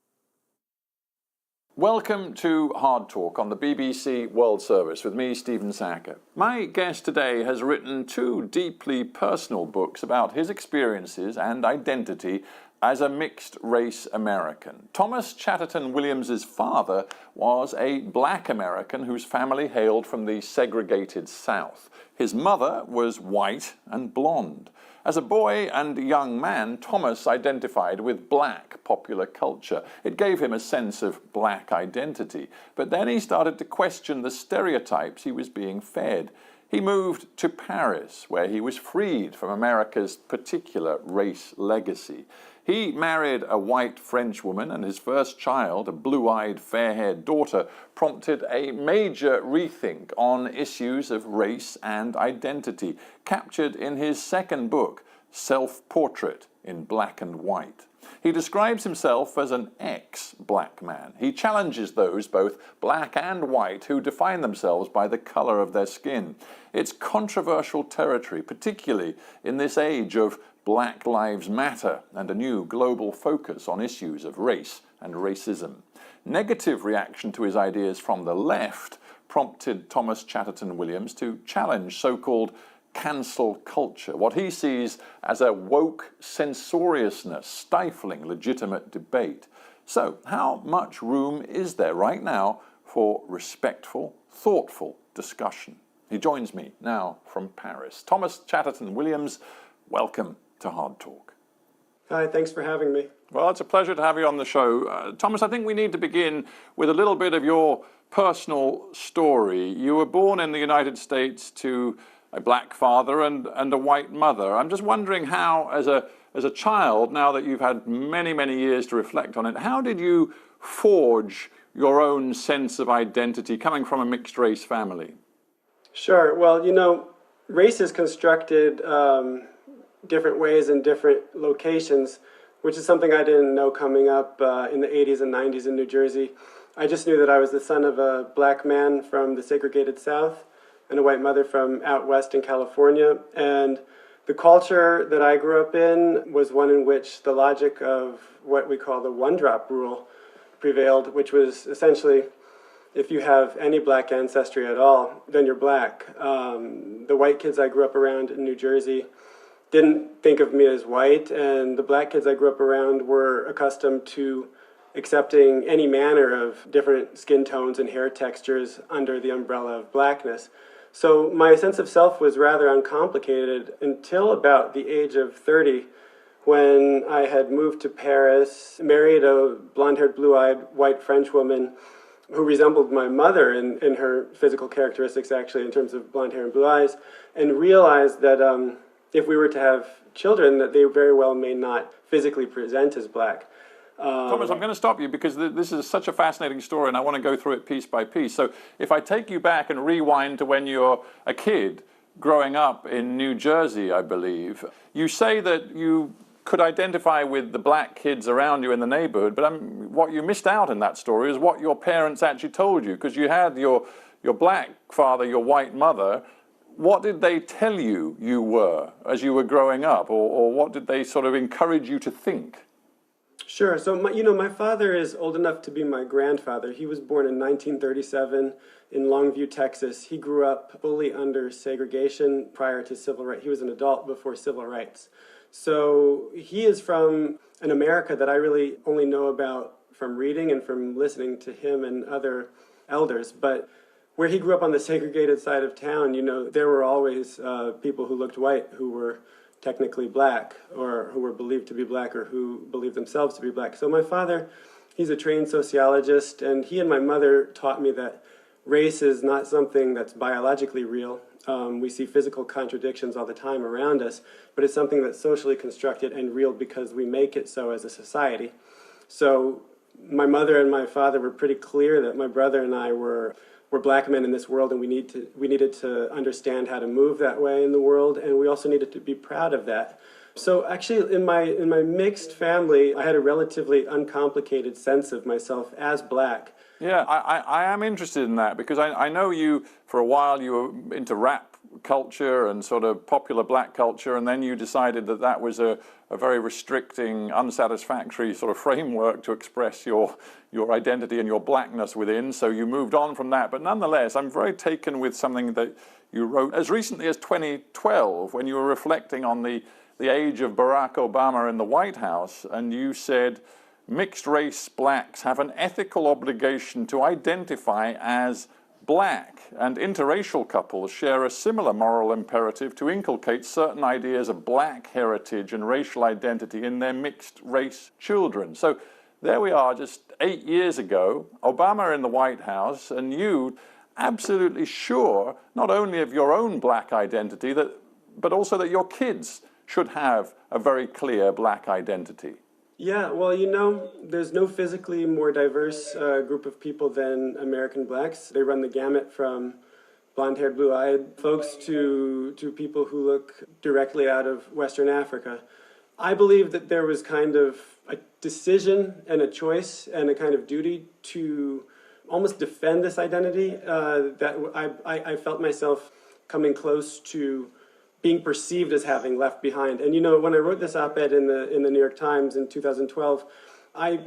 Welcome to Hard Talk on the BBC World Service with me, Stephen Sacker. My guest today has written 2 deeply personal books about his experiences and identity as a mixed-race American. Thomas Chatterton Williams's father was a black American whose family hailed from the segregated South. His mother was white and blonde. As a boy and young man, Thomas identified with black popular culture. It gave him a sense of black identity. But then he started to question the stereotypes he was being fed. He moved to Paris, where he was freed from America's particular race legacy. He married a white French woman, and his first child, a blue-eyed, fair-haired daughter, prompted a major rethink on issues of race and identity, captured in his second book, Self-Portrait in Black and White. He describes himself as an ex-black man. He challenges those, both black and white, who define themselves by the colour of their skin. It's controversial territory, particularly in this age of Black Lives Matter and a new global focus on issues of race and racism. Negative reaction to his ideas from the left prompted Thomas Chatterton Williams to challenge so-called cancel culture, what he sees as a woke censoriousness stifling legitimate debate. So, how much room is there right now for respectful, thoughtful discussion? He joins me now from Paris. Thomas Chatterton Williams, welcome to Hard Talk. Hi, thanks for having me. Well, it's a pleasure to have you on the show. Thomas, I think we need to begin with a little bit of your personal story. You were born in the United States to a black father and a white mother. I'm just wondering how, as a child, now that you've had many, many years to reflect on it, how did you forge your own sense of identity coming from a mixed-race family? Sure. Well, you know, race is constructed different ways in different locations, which is something I didn't know coming up in the 80s and 90s in New Jersey. I just knew that I was the son of a black man from the segregated South and a white mother from out west in California. And the culture that I grew up in was one in which the logic of what we call the one-drop rule prevailed, which was essentially, if you have any black ancestry at all, then you're black. The white kids I grew up around in New Jersey didn't think of me as white, and the black kids I grew up around were accustomed to accepting any manner of different skin tones and hair textures under the umbrella of blackness. So my sense of self was rather uncomplicated until about the age of 30, when I had moved to Paris, married a blonde-haired, blue-eyed, white French woman who resembled my mother in her physical characteristics, actually, in terms of blonde hair and blue eyes, and realized that if we were to have children, that they very well may not physically present as black. Thomas, I'm going to stop you because this is such a fascinating story and I want to go through it piece by piece. So if I take you back and rewind to when you're a kid growing up in New Jersey, I believe, you say that you could identify with the black kids around you in the neighborhood, but what you missed out in that story is what your parents actually told you, because you had your black father, your white mother. What did they tell you you were as you were growing up, or what did they sort of encourage you to think? Sure. So, my father is old enough to be my grandfather. He was born in 1937 in Longview, Texas. He grew up fully under segregation prior to civil rights. He was an adult before civil rights. So he is from an America that I really only know about from reading and from listening to him and other elders. But where he grew up on the segregated side of town, there were always people who looked white who were technically black, or who were believed to be black, or who believed themselves to be black. So my father, he's a trained sociologist, and he and my mother taught me that race is not something that's biologically real. We see physical contradictions all the time around us, but it's something that's socially constructed and real because we make it so as a society. So my mother and my father were pretty clear that my brother and I were black men in this world, and we needed to understand how to move that way in the world, and we also needed to be proud of that. So actually, in my mixed family, I had a relatively uncomplicated sense of myself as black. Yeah, I am interested in that because I know you, for a while you were into rap culture and sort of popular black culture, and then you decided that that was a very restricting, unsatisfactory sort of framework to express your identity and your blackness within, so you moved on from that. But nonetheless, I'm very taken with something that you wrote as recently as 2012 when you were reflecting on the age of Barack Obama in the White House, and you said, mixed-race blacks have an ethical obligation to identify as black, and interracial couples share a similar moral imperative to inculcate certain ideas of black heritage and racial identity in their mixed-race children. So there we are, just 8 years ago, Obama in the White House, and you absolutely sure not only of your own black identity, but also that your kids should have a very clear black identity. Yeah, well, there's no physically more diverse group of people than American blacks. They run the gamut from blonde-haired, blue-eyed folks to people who look directly out of Western Africa. I believe that there was kind of a decision and a choice and a kind of duty to almost defend this identity that I felt myself coming close to being perceived as having left behind. And when I wrote this op-ed in the New York Times in 2012, I,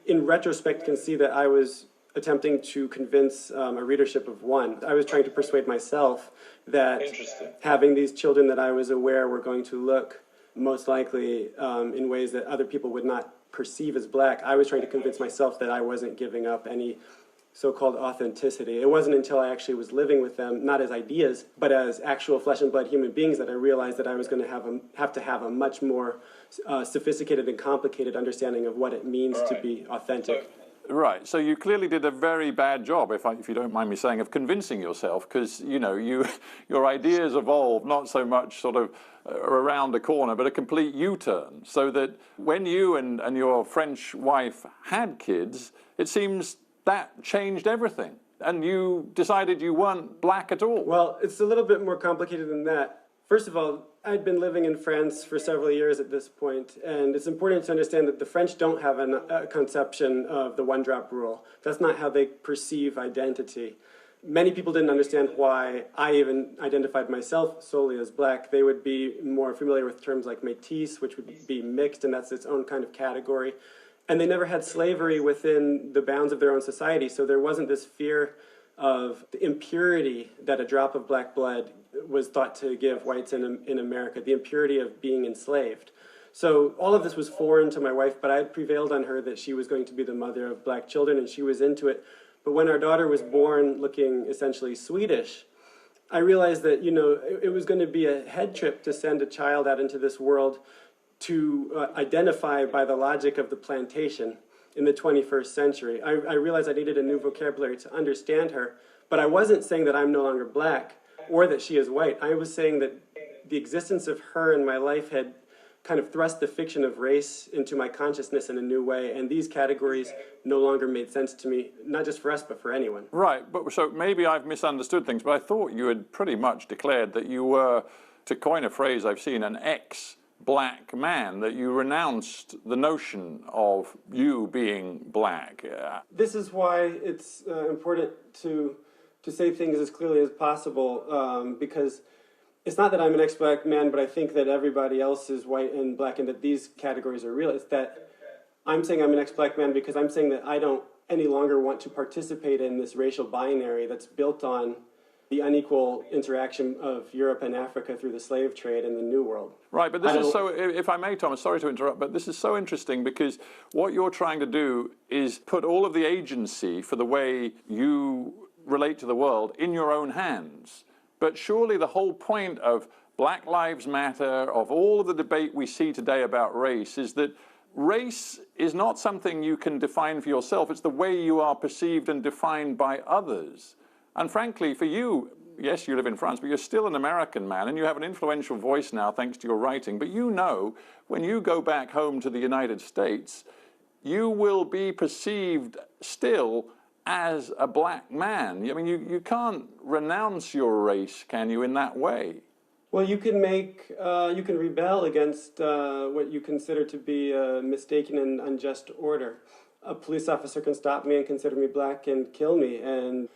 in retrospect, can see that I was attempting to convince a readership of one. I was trying to persuade myself that having these children that I was aware were going to look most likely in ways that other people would not perceive as black, I was trying to convince myself that I wasn't giving up any so-called authenticity. It wasn't until I actually was living with them, not as ideas, but as actual flesh and blood human beings, that I realized that I was going to have to have a much more sophisticated and complicated understanding of what it means to be authentic. Right. So you clearly did a very bad job, if you don't mind me saying, of convincing yourself, because your ideas evolved not so much sort of around the corner, but a complete U-turn. So that when you and your French wife had kids, it seems that changed everything, and you decided you weren't black at all. Well, it's a little bit more complicated than that. First of all, I'd been living in France for several years at this point, and it's important to understand that the French don't have a conception of the one-drop rule. That's not how they perceive identity. Many people didn't understand why I even identified myself solely as black. They would be more familiar with terms like métis, which would be mixed, and that's its own kind of category. And they never had slavery within the bounds of their own society, so there wasn't this fear of the impurity that a drop of black blood was thought to give whites in America, the impurity of being enslaved. So all of this was foreign to my wife, but I had prevailed on her that she was going to be the mother of black children, and she was into it. But when our daughter was born looking essentially Swedish, I realized that, it was going to be a head trip to send a child out into this world to identify by the logic of the plantation in the 21st century. I realized I needed a new vocabulary to understand her, but I wasn't saying that I'm no longer black or that she is white. I was saying that the existence of her in my life had kind of thrust the fiction of race into my consciousness in a new way, and these categories no longer made sense to me, not just for us, but for anyone. Right, but so maybe I've misunderstood things, but I thought you had pretty much declared that you were, to coin a phrase I've seen, an ex-black man, that you renounced the notion of you being black. This is why it's important to say things as clearly as possible, because it's not that I'm an ex-black man, but I think that everybody else is white and black and that these categories are real. It's that I'm saying I'm an ex-black man because I'm saying that I don't any longer want to participate in this racial binary that's built on the unequal interaction of Europe and Africa through the slave trade in the New World. Right, but this is so, if I may, Thomas, sorry to interrupt, but this is so interesting because what you're trying to do is put all of the agency for the way you relate to the world in your own hands. But surely the whole point of Black Lives Matter, of all of the debate we see today about race, is that race is not something you can define for yourself. It's the way you are perceived and defined by others. And frankly, for you, yes, you live in France, but you're still an American man, and you have an influential voice now thanks to your writing. But you know, when you go back home to the United States, you will be perceived still as a black man. I mean, you can't renounce your race, can you, in that way? Well, you can you can rebel against what you consider to be a mistaken and unjust order. A police officer can stop me and consider me black and kill me, and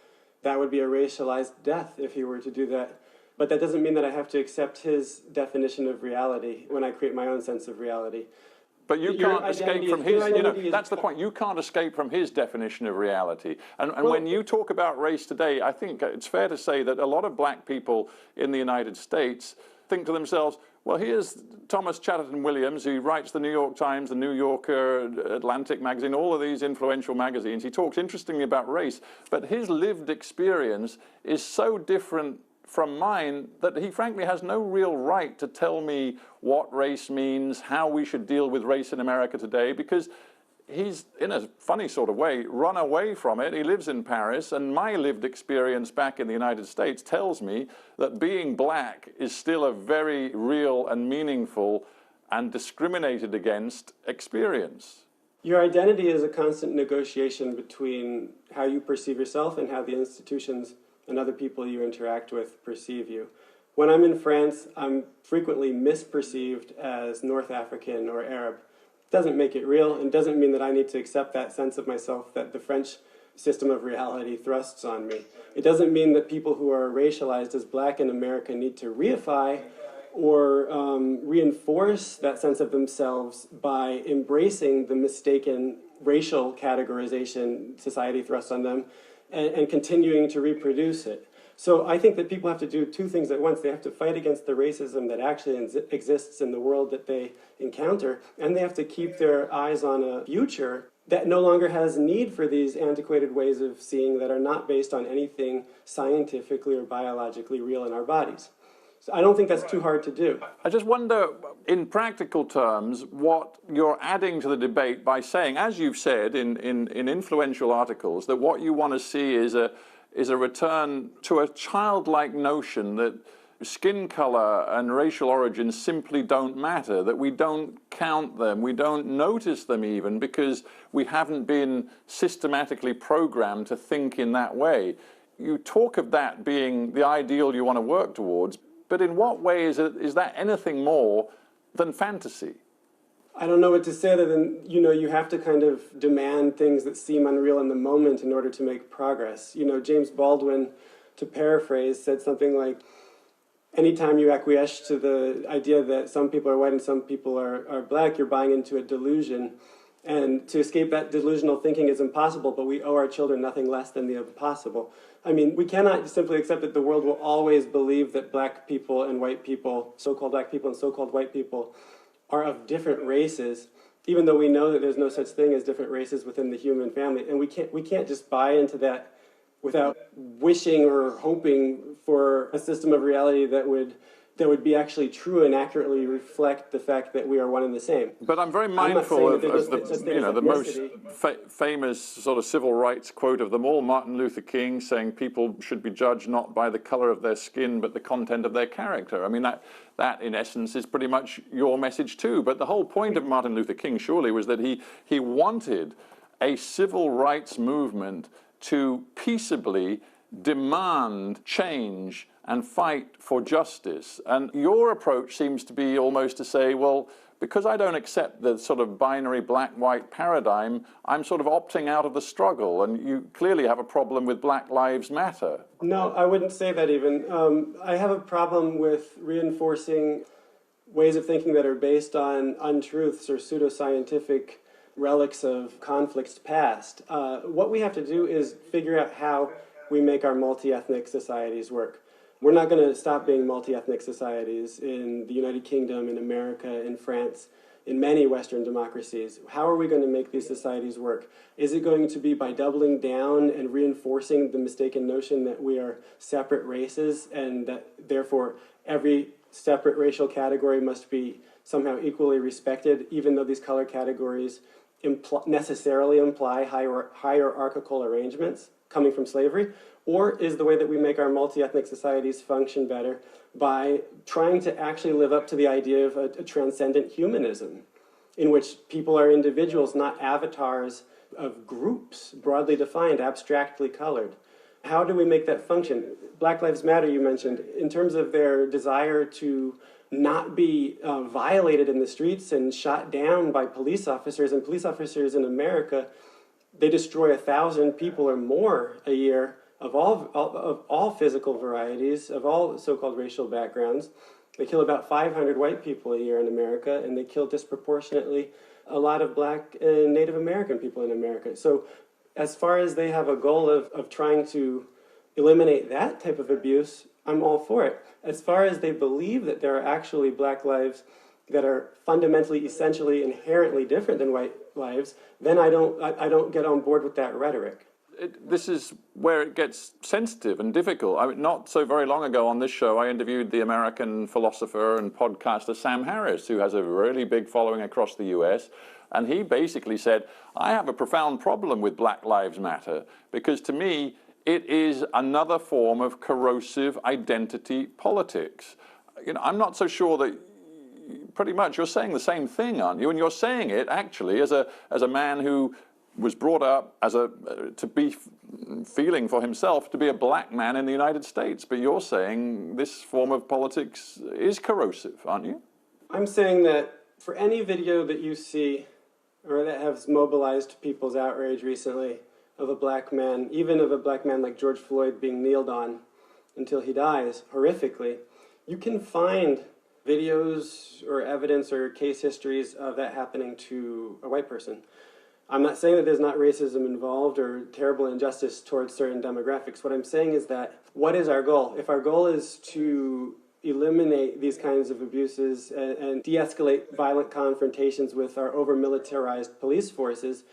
that would be a racialized death if he were to do that. But that doesn't mean that I have to accept his definition of reality when I create my own sense of reality. But you can't escape from his, that's the point. You can't escape from his definition of reality. And when you talk about race today, I think it's fair to say that a lot of black people in the United States think to themselves, well, here's Thomas Chatterton Williams, who writes the New York Times, the New Yorker, Atlantic magazine, all of these influential magazines. He talks interestingly about race, but his lived experience is so different from mine that he frankly has no real right to tell me what race means, how we should deal with race in America today, because he's, in a funny sort of way, run away from it. He lives in Paris, and my lived experience back in the United States tells me that being black is still a very real and meaningful and discriminated against experience. Your identity is a constant negotiation between how you perceive yourself and how the institutions and other people you interact with perceive you. When I'm in France, I'm frequently misperceived as North African or Arab. Doesn't make it real, and doesn't mean that I need to accept that sense of myself that the French system of reality thrusts on me. It doesn't mean that people who are racialized as black in America need to reify or reinforce that sense of themselves by embracing the mistaken racial categorization society thrusts on them and continuing to reproduce it. So I think that people have to do two things at once. They have to fight against the racism that actually exists in the world that they encounter, and they have to keep their eyes on a future that no longer has need for these antiquated ways of seeing that are not based on anything scientifically or biologically real in our bodies. So I don't think that's too hard to do. I just wonder, in practical terms, what you're adding to the debate by saying, as you've said in influential articles, that what you want to see is a return to a childlike notion that skin color and racial origin simply don't matter, that we don't count them, we don't notice them even, because we haven't been systematically programmed to think in that way. You talk of that being the ideal you want to work towards, but in what way is that anything more than fantasy? I don't know what to say other than, you have to kind of demand things that seem unreal in the moment in order to make progress. James Baldwin, to paraphrase, said something like, anytime you acquiesce to the idea that some people are white and some people are black, you're buying into a delusion. And to escape that delusional thinking is impossible, but we owe our children nothing less than the impossible. I mean, we cannot simply accept that the world will always believe that black people and white people, so-called black people and so-called white people, are of different races, even though we know that there's no such thing as different races within the human family. And we can't just buy into that without wishing or hoping for a system of reality that would that would be actually true and accurately reflect the fact that we are one and the same. But I'm very mindful of the most ethnicity. famous sort of civil rights quote of them all, Martin Luther King, saying people should be judged not by the color of their skin, but the content of their character. I mean, that in essence is pretty much your message too. But the whole point of Martin Luther King surely was that he wanted a civil rights movement to peaceably demand change and fight for justice. And your approach seems to be almost to say, well, because I don't accept the sort of binary black-white paradigm, I'm sort of opting out of the struggle. And you clearly have a problem with Black Lives Matter. No, I wouldn't say that even. I have a problem with reinforcing ways of thinking that are based on untruths or pseudoscientific relics of conflicts past. What we have to do is figure out how we make our multi-ethnic societies work. We're not going to stop being multi-ethnic societies in the United Kingdom, in America, in France, in many Western democracies. How are we going to make these societies work? Is it going to be by doubling down and reinforcing the mistaken notion that we are separate races and that therefore every separate racial category must be somehow equally respected, even though these color categories necessarily imply hierarchical arrangements coming from slavery? Or is the way that we make our multi-ethnic societies function better by trying to actually live up to the idea of a transcendent humanism, in which people are individuals, not avatars of groups, broadly defined, abstractly colored? How do we make that function? Black Lives Matter, you mentioned, in terms of their desire to not be violated in the streets and shot down by police officers, and police officers in America, they destroy 1,000 people or more a year of all physical varieties, of all so-called racial backgrounds. They kill about 500 white people a year in America, and they kill disproportionately a lot of Black and Native American people in America. So as far as they have a goal of trying to eliminate that type of abuse, I'm all for it. As far as they believe that there are actually Black lives that are fundamentally, essentially, inherently different than white lives, then I don't get on board with that rhetoric. This is where it gets sensitive and difficult. I mean, not so very long ago on this show, I interviewed the American philosopher and podcaster Sam Harris, who has a really big following across the US. And he basically said, I have a profound problem with Black Lives Matter, because to me, it is another form of corrosive identity politics. You know, I'm not so sure that pretty much you're saying the same thing, aren't you? And you're saying it actually as a man who was brought up to be feeling for himself to be a black man in the United States. But you're saying this form of politics is corrosive, aren't you? I'm saying that for any video that you see or that has mobilized people's outrage recently of a black man, even of a black man like George Floyd being kneeled on until he dies horrifically, you can find videos or evidence or case histories of that happening to a white person. I'm not saying that there's not racism involved or terrible injustice towards certain demographics. What I'm saying is that, what is our goal? If our goal is to eliminate these kinds of abuses and de-escalate violent confrontations with our over-militarized police forces,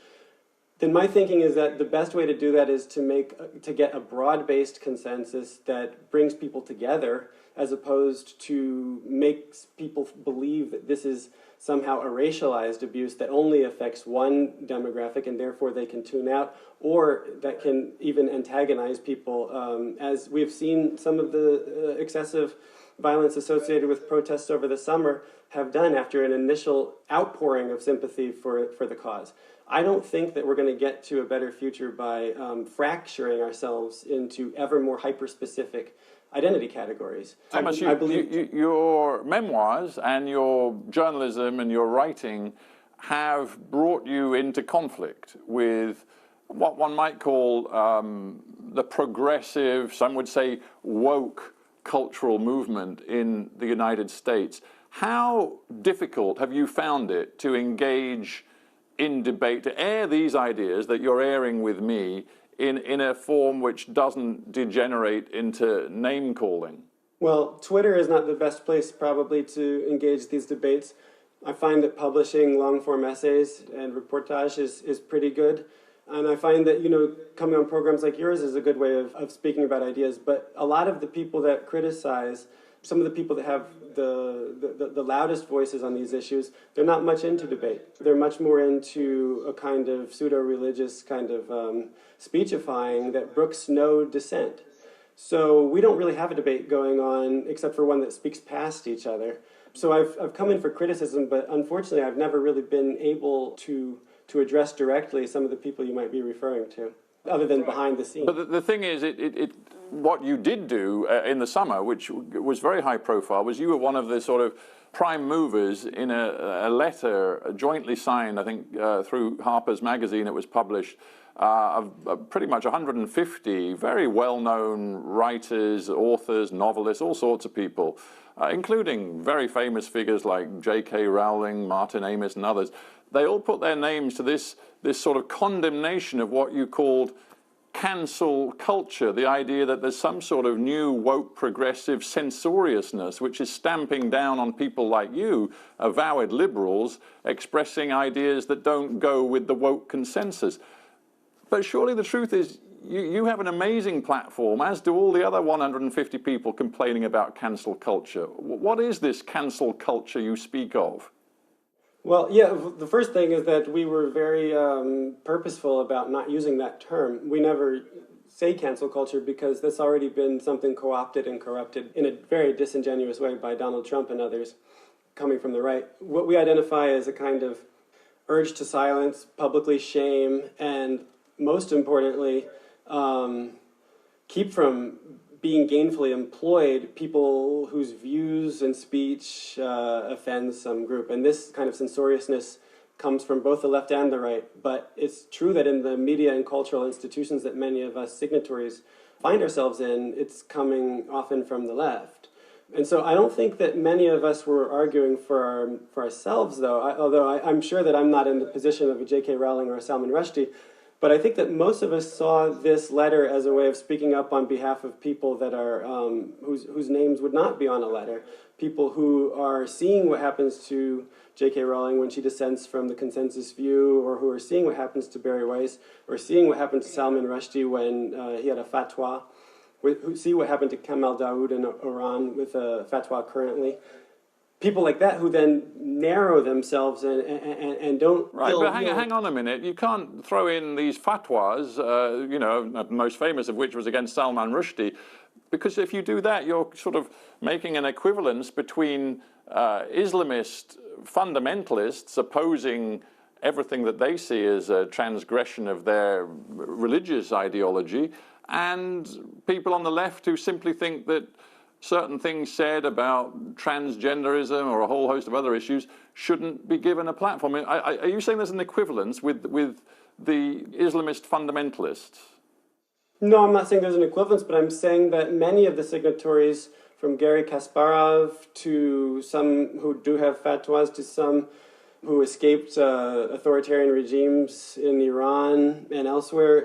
then my thinking is that the best way to do that is to get a broad-based consensus that brings people together, as opposed to makes people believe that this is somehow a racialized abuse that only affects one demographic and therefore they can tune out, or that can even antagonize people, as we've seen some of the excessive violence associated with protests over the summer have done after an initial outpouring of sympathy for the cause. I don't think that we're going to get to a better future by fracturing ourselves into ever more hyper-specific identity categories. Thomas, I believe your memoirs and your journalism and your writing have brought you into conflict with what one might call the progressive, some would say woke cultural movement in the United States. How difficult have you found it to engage in debate, to air these ideas that you're airing with me in a form which doesn't degenerate into name-calling? Well, Twitter is not the best place probably to engage these debates. I find that publishing long-form essays and reportage is pretty good. And I find that, coming on programs like yours is a good way of speaking about ideas. But a lot of the people that criticize some of the people that have the loudest voices on these issues, they're not much into debate. They're much more into a kind of pseudo-religious kind of speechifying that brooks no dissent. So we don't really have a debate going on except for one that speaks past each other. So I've come in for criticism, but unfortunately I've never really been able to address directly some of the people you might be referring to, other than behind the scenes. But the thing is, what you did do in the summer, which was very high profile, was you were one of the sort of prime movers in a letter jointly signed, I think, through Harper's Magazine. It was published of pretty much 150 very well-known writers, authors, novelists, all sorts of people, including very famous figures like J.K. Rowling, Martin Amis, and others. They all put their names to this sort of condemnation of what you called cancel culture, the idea that there's some sort of new woke progressive censoriousness which is stamping down on people like you, avowed liberals, expressing ideas that don't go with the woke consensus. But surely the truth is you have an amazing platform, as do all the other 150 people complaining about cancel culture. What is this cancel culture you speak of? Well, yeah, the first thing is that we were very purposeful about not using that term. We never say cancel culture because that's already been something co-opted and corrupted in a very disingenuous way by Donald Trump and others coming from the right. What we identify as a kind of urge to silence, publicly shame, and most importantly, keep from being gainfully employed people whose views and speech offend some group. And this kind of censoriousness comes from both the left and the right. But it's true that in the media and cultural institutions that many of us signatories find ourselves in, it's coming often from the left. And so I don't think that many of us were arguing for ourselves, though, although I'm sure that I'm not in the position of a J.K. Rowling or a Salman Rushdie. But I think that most of us saw this letter as a way of speaking up on behalf of people that are whose names would not be on a letter. People who are seeing what happens to J.K. Rowling when she dissents from the consensus view, or who are seeing what happens to Barry Weiss, or seeing what happened to Salman Rushdie when he had a fatwa, who see what happened to Kamal Daoud in Iran with a fatwa currently. People like that who then narrow themselves and don't... Right, but hang on a minute. You can't throw in these fatwas, you know, the most famous of which was against Salman Rushdie, because if you do that, you're sort of making an equivalence between Islamist fundamentalists opposing everything that they see as a transgression of their religious ideology, and people on the left who simply think that certain things said about transgenderism or a whole host of other issues shouldn't be given a platform. Are you saying there's an equivalence with the Islamist fundamentalists? No, I'm not saying there's an equivalence, but I'm saying that many of the signatories, from Garry Kasparov to some who do have fatwas, to some who escaped authoritarian regimes in Iran and elsewhere,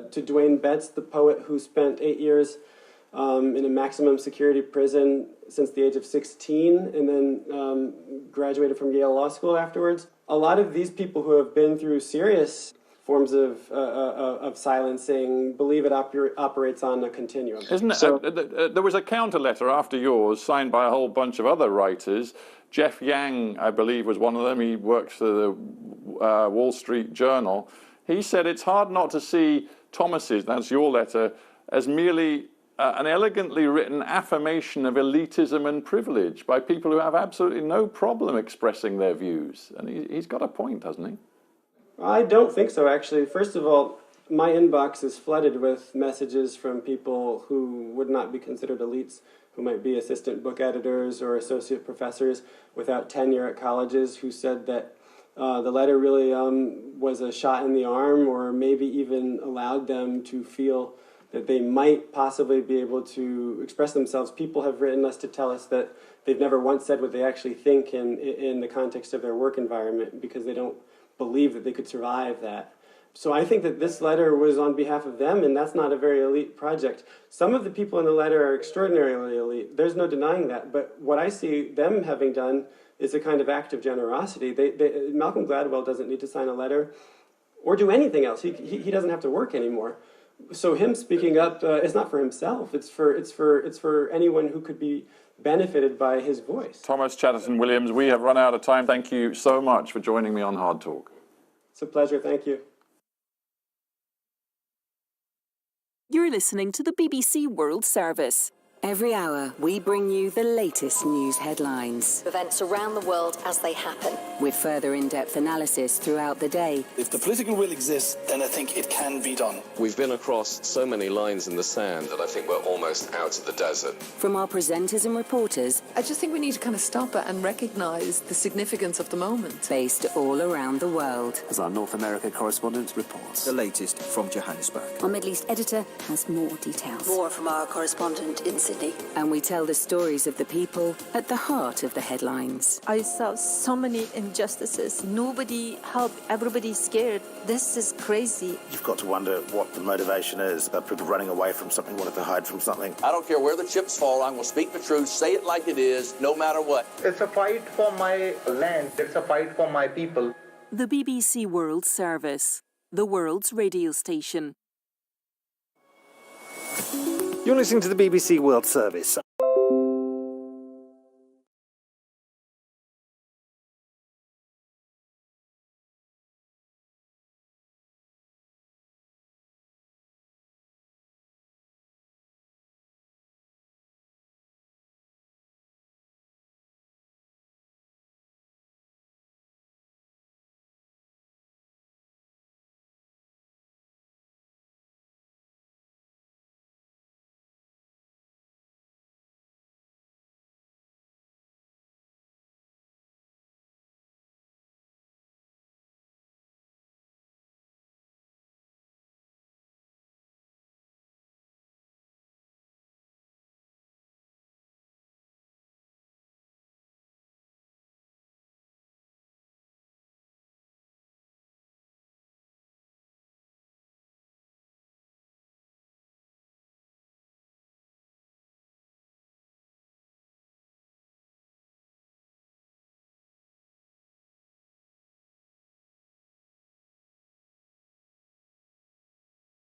to Duane Betts, the poet who spent 8 years in a maximum security prison since the age of 16 and then graduated from Yale Law School afterwards. A lot of these people who have been through serious forms of silencing believe it operates on a continuum. Isn't it? So, there was a counter letter after yours signed by a whole bunch of other writers. Jeff Yang, I believe, was one of them. He works for the Wall Street Journal. He said it's hard not to see Thomas's, that's your letter, as merely an elegantly written affirmation of elitism and privilege by people who have absolutely no problem expressing their views. And he's got a point, hasn't he? I don't think so, actually. First of all, my inbox is flooded with messages from people who would not be considered elites, who might be assistant book editors or associate professors without tenure at colleges, who said that the letter really was a shot in the arm, or maybe even allowed them to feel that they might possibly be able to express themselves. People have written us to tell us that they've never once said what they actually think in the context of their work environment because they don't believe that they could survive that. So I think that this letter was on behalf of them, and that's not a very elite project. Some of the people in the letter are extraordinarily elite. There's no denying that. But what I see them having done is a kind of act of generosity. Malcolm Gladwell doesn't need to sign a letter or do anything else. He doesn't have to work anymore. So him speaking up is not for himself. It's for anyone who could be benefited by his voice. Thomas Chatterton-Williams, we have run out of time. Thank you so much for joining me on Hard Talk. It's a pleasure. Thank you. You're listening to the BBC World Service. Every hour, we bring you the latest news headlines. Events around the world as they happen. With further in-depth analysis throughout the day. If the political will exists, then I think it can be done. We've been across so many lines in the sand that I think we're almost out of the desert. From our presenters and reporters. I just think we need to kind of stop it and recognise the significance of the moment. Based all around the world. As our North America correspondent reports. The latest from Johannesburg. Our Middle East editor has more details. More from our correspondent in Sydney. And we tell the stories of the people at the heart of the headlines. I saw so many injustices. Nobody helped. Everybody's scared. This is crazy. You've got to wonder what the motivation is. Are people running away from something, wanting to hide from something? I don't care where the chips fall. I'm going to speak the truth, say it like it is, no matter what. It's a fight for my land. It's a fight for my people. The BBC World Service, the world's radio station. You're listening to the BBC World Service.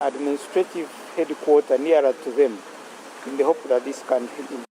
Administrative headquarters nearer to them in the hope that this can help them.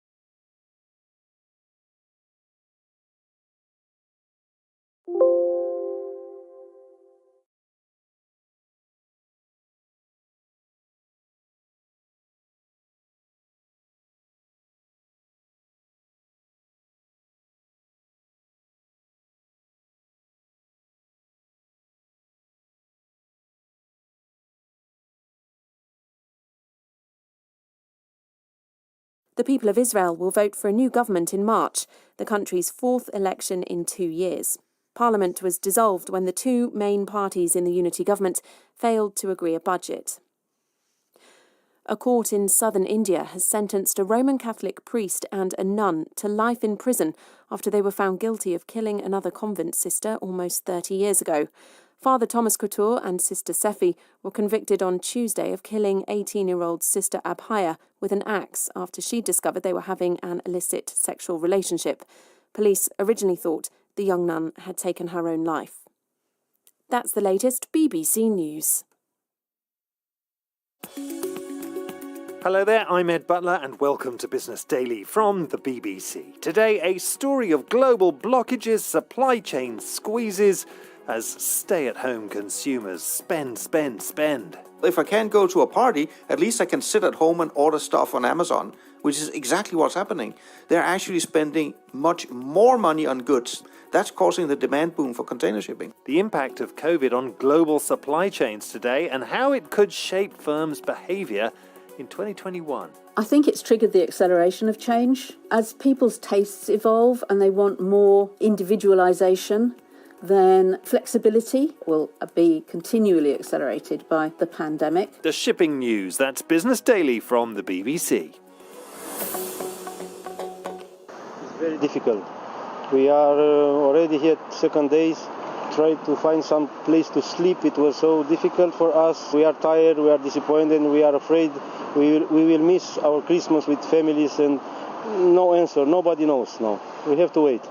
The people of Israel will vote for a new government in March, the country's fourth election in 2 years. Parliament was dissolved when the two main parties in the unity government failed to agree a budget. A court in southern India has sentenced a Roman Catholic priest and a nun to life in prison after they were found guilty of killing another convent sister almost 30 years ago. Father Thomas Couture and Sister Sephi were convicted on Tuesday of killing 18-year-old Sister Abhaya with an axe after she discovered they were having an illicit sexual relationship. Police originally thought the young nun had taken her own life. That's the latest BBC News. Hello there, I'm Ed Butler and welcome to Business Daily from the BBC. Today, a story of global blockages, supply chain squeezes, as stay-at-home consumers spend. If I can't go to a party, at least I can sit at home and order stuff on Amazon, which is exactly what's happening. They're actually spending much more money on goods. That's causing the demand boom for container shipping. The impact of COVID on global supply chains today and how it could shape firms' behaviour in 2021. I think it's triggered the acceleration of change. As people's tastes evolve and they want more individualisation, then flexibility will be continually accelerated by the pandemic. The shipping news, that's Business Daily from the BBC. It's very difficult. We are already here second days, trying to find some place to sleep. It was so difficult for us. We are tired, we are disappointed, we are afraid we will miss our Christmas with families and no answer. Nobody knows now. We have to wait.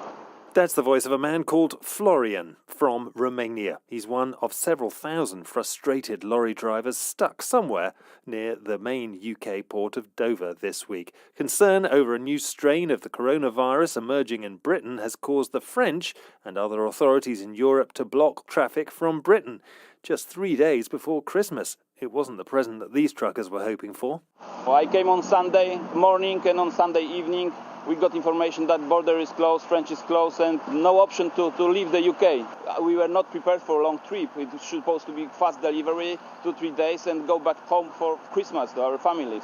That's the voice of a man called Florian from Romania. He's one of several thousand frustrated lorry drivers stuck somewhere near the main UK port of Dover this week. Concern over a new strain of the coronavirus emerging in Britain has caused the French and other authorities in Europe to block traffic from Britain. Just 3 days before Christmas. It wasn't the present that these truckers were hoping for. I came on Sunday morning and on Sunday evening. We got information that border is closed, French is closed, and no option to leave the UK. We were not prepared for a long trip. It was supposed to be fast delivery, 2-3 days, and go back home for Christmas to our families.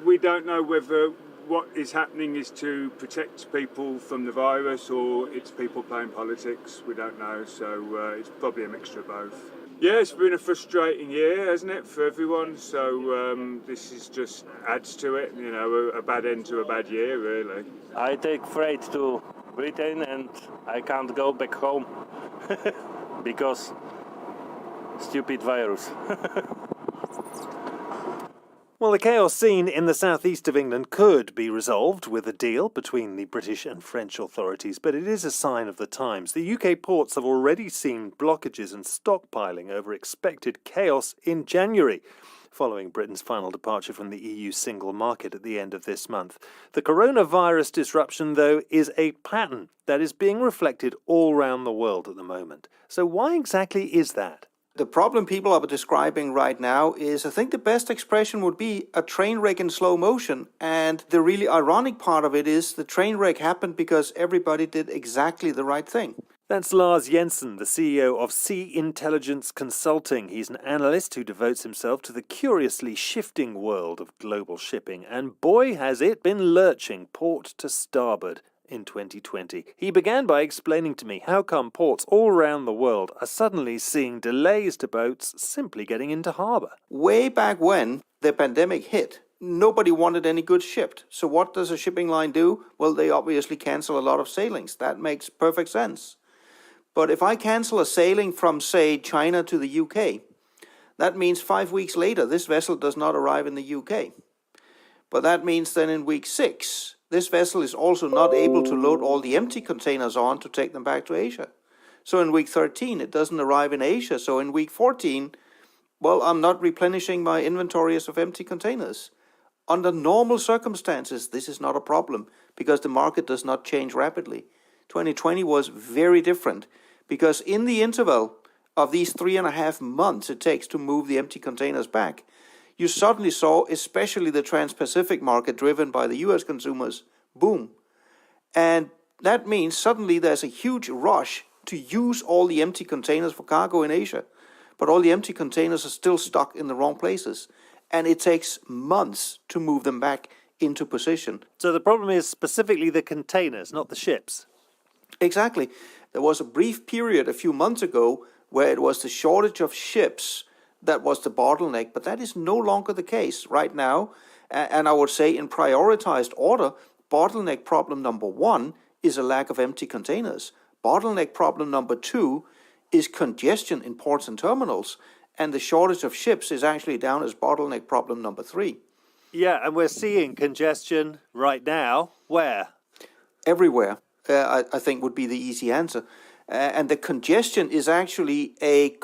We don't know whether what is happening is to protect people from the virus or it's people playing politics. We don't know, so it's probably a mixture of both. Yeah, it's been a frustrating year, hasn't it, for everyone? So this is just adds to it, you know, a bad end to a bad year, really. I take freight to Britain and I can't go back home because stupid virus. Well, the chaos scene in the southeast of England could be resolved with a deal between the British and French authorities, but it is a sign of the times. The UK ports have already seen blockages and stockpiling over expected chaos in January, following Britain's final departure from the EU single market at the end of this month. The coronavirus disruption, though, is a pattern that is being reflected all around the world at the moment. So why exactly is that? The problem people are describing right now is, I think the best expression would be a train wreck in slow motion. And the really ironic part of it is the train wreck happened because everybody did exactly the right thing. That's Lars Jensen, the CEO of Sea Intelligence Consulting. He's an analyst who devotes himself to the curiously shifting world of global shipping. And boy, has it been lurching port to starboard in 2020. He began by explaining to me how come ports all around the world are suddenly seeing delays to boats simply getting into harbour. Way back when the pandemic hit, nobody wanted any goods shipped. So what does a shipping line do? Well, they obviously cancel a lot of sailings. That makes perfect sense. But if I cancel a sailing from, say, China to the UK, that means 5 weeks later this vessel does not arrive in the UK. But that means then in week 6, this vessel is also not able to load all the empty containers on to take them back to Asia. So in week 13, it doesn't arrive in Asia. So in week 14, well, I'm not replenishing my inventories of empty containers. Under normal circumstances, this is not a problem because the market does not change rapidly. 2020 was very different because in the interval of these 3.5 months it takes to move the empty containers back, you suddenly saw, especially the Trans-Pacific market driven by the US consumers, boom. And that means suddenly there's a huge rush to use all the empty containers for cargo in Asia. But all the empty containers are still stuck in the wrong places. And it takes months to move them back into position. So the problem is specifically the containers, not the ships. Exactly. There was a brief period a few months ago where it was the shortage of ships that was the bottleneck, but that is no longer the case right now. And I would say in prioritized order, bottleneck problem number 1 is a lack of empty containers. Bottleneck problem number 2 is congestion in ports and terminals. And the shortage of ships is actually down as bottleneck problem number 3. Yeah, and we're seeing congestion right now. Where? Everywhere, I think would be the easy answer. And the congestion is actually a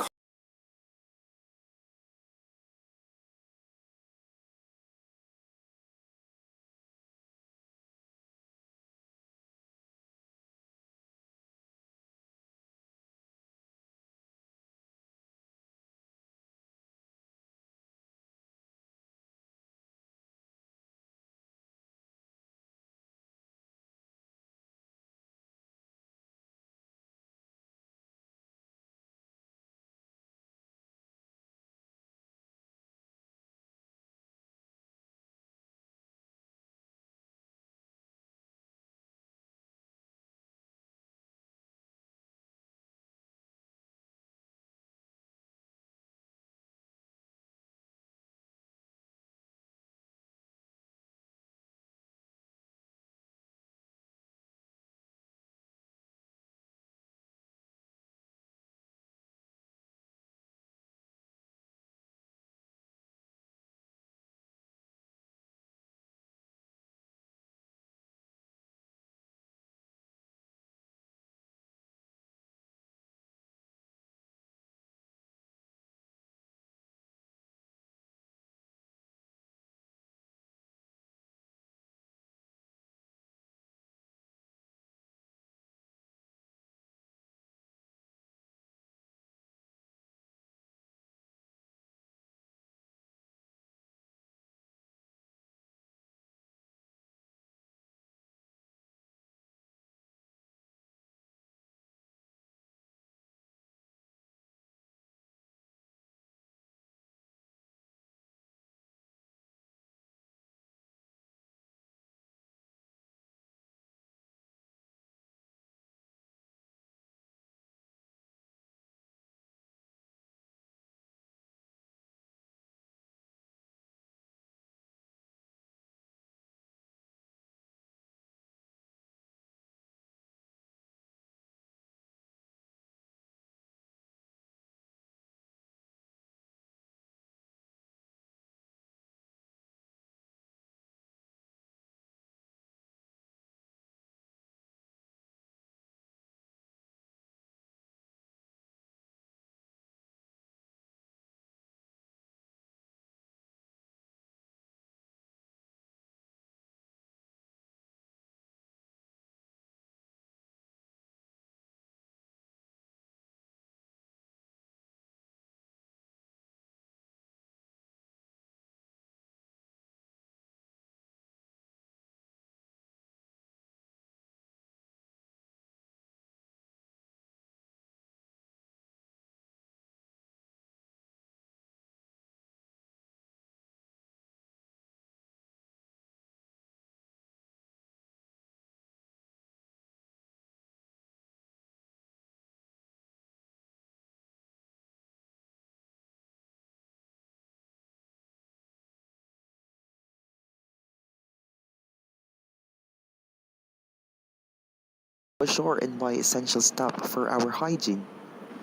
ashore and buy essential stuff for our hygiene.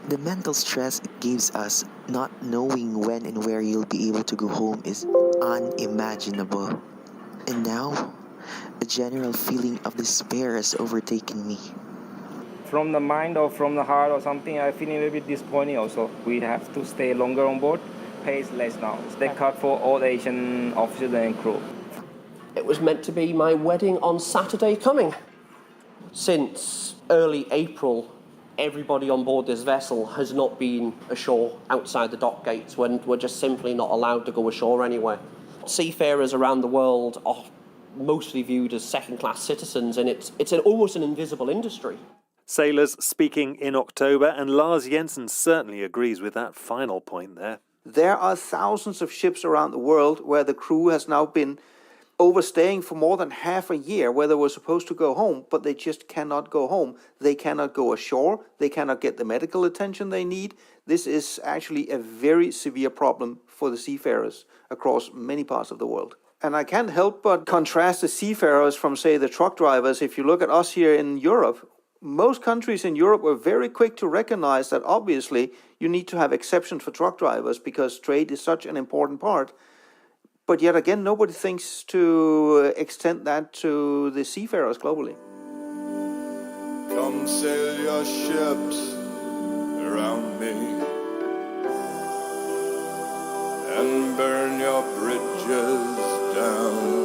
The mental stress it gives us not knowing when and where you'll be able to go home is unimaginable. And now, a general feeling of despair has overtaken me. From the mind or from the heart or something, I feel a little bit disappointed also. We have to stay longer on board, pays less now. They cut for all Asian officers and crew. It was meant to be my wedding on Saturday coming. Since early April, everybody on board this vessel has not been ashore outside the dock gates when we're just simply not allowed to go ashore anywhere. Seafarers around the world are mostly viewed as second-class citizens, and it's almost an invisible industry. Sailors speaking in October, and Lars Jensen certainly agrees with that final point there. There are thousands of ships around the world where the crew has now been overstaying for more than half a year, where they were supposed to go home, but they just cannot go home. They cannot go ashore. They cannot get the medical attention they need. This is actually a very severe problem for the seafarers across many parts of the world. And I can't help but contrast the seafarers from, say, the truck drivers. If you look at us here in Europe, most countries in Europe were very quick to recognize that obviously you need to have exceptions for truck drivers because trade is such an important part. But yet again, nobody thinks to extend that to the seafarers globally. Come sail your ships around me and burn your bridges down.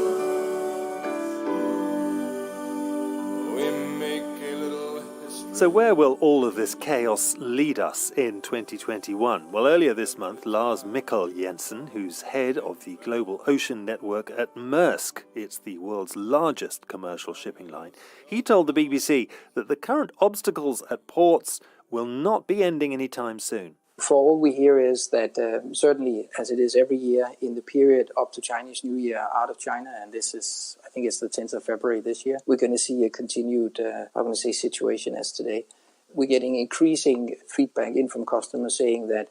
We make a little history. So where will all of this chaos lead us in 2021? Well, earlier this month, Lars Mikkel Jensen, who's head of the Global Ocean Network at Maersk, it's the world's largest commercial shipping line, he told the BBC that the current obstacles at ports will not be ending anytime soon. For all we hear is that certainly, as it is every year, in the period up to Chinese New Year out of China, and this is, I think it's the 10th of February this year, we're going to see a continued, situation as today. We're getting increasing feedback in from customers saying that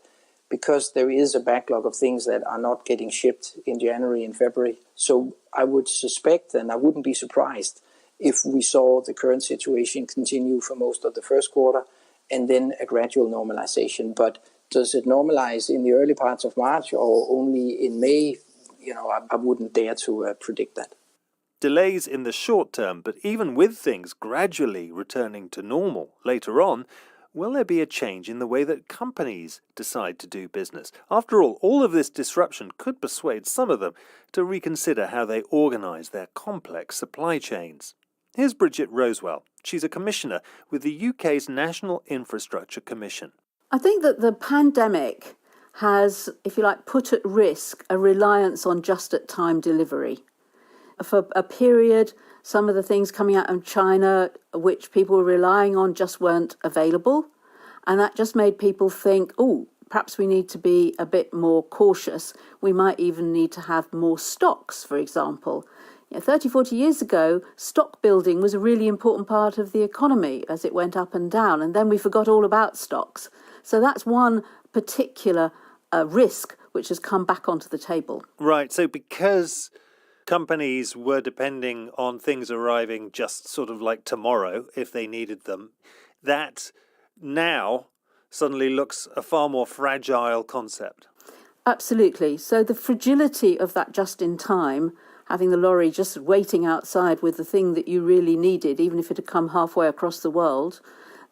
because there is a backlog of things that are not getting shipped in January and February, so I would suspect, and I wouldn't be surprised, if we saw the current situation continue for most of the first quarter, and then a gradual normalization. But does it normalize in the early parts of March or only in May? I wouldn't dare to predict that. Delays in the short term, but even with things gradually returning to normal later on, will there be a change in the way that companies decide to do business? After all of this disruption could persuade some of them to reconsider how they organise their complex supply chains. Here's Bridget Rosewell. She's a commissioner with the UK's National Infrastructure Commission. I think that the pandemic has, if you like, put at risk a reliance on just-at-time delivery. For a period, some of the things coming out of China, which people were relying on, just weren't available. And that just made people think, perhaps we need to be a bit more cautious. We might even need to have more stocks, for example. 30, 40 years ago, stock building was a really important part of the economy as it went up and down, and then we forgot all about stocks. So that's one particular risk which has come back onto the table. Right, so because companies were depending on things arriving just sort of like tomorrow, if they needed them, that now suddenly looks a far more fragile concept. Absolutely. So the fragility of that just in time, having the lorry just waiting outside with the thing that you really needed, even if it had come halfway across the world,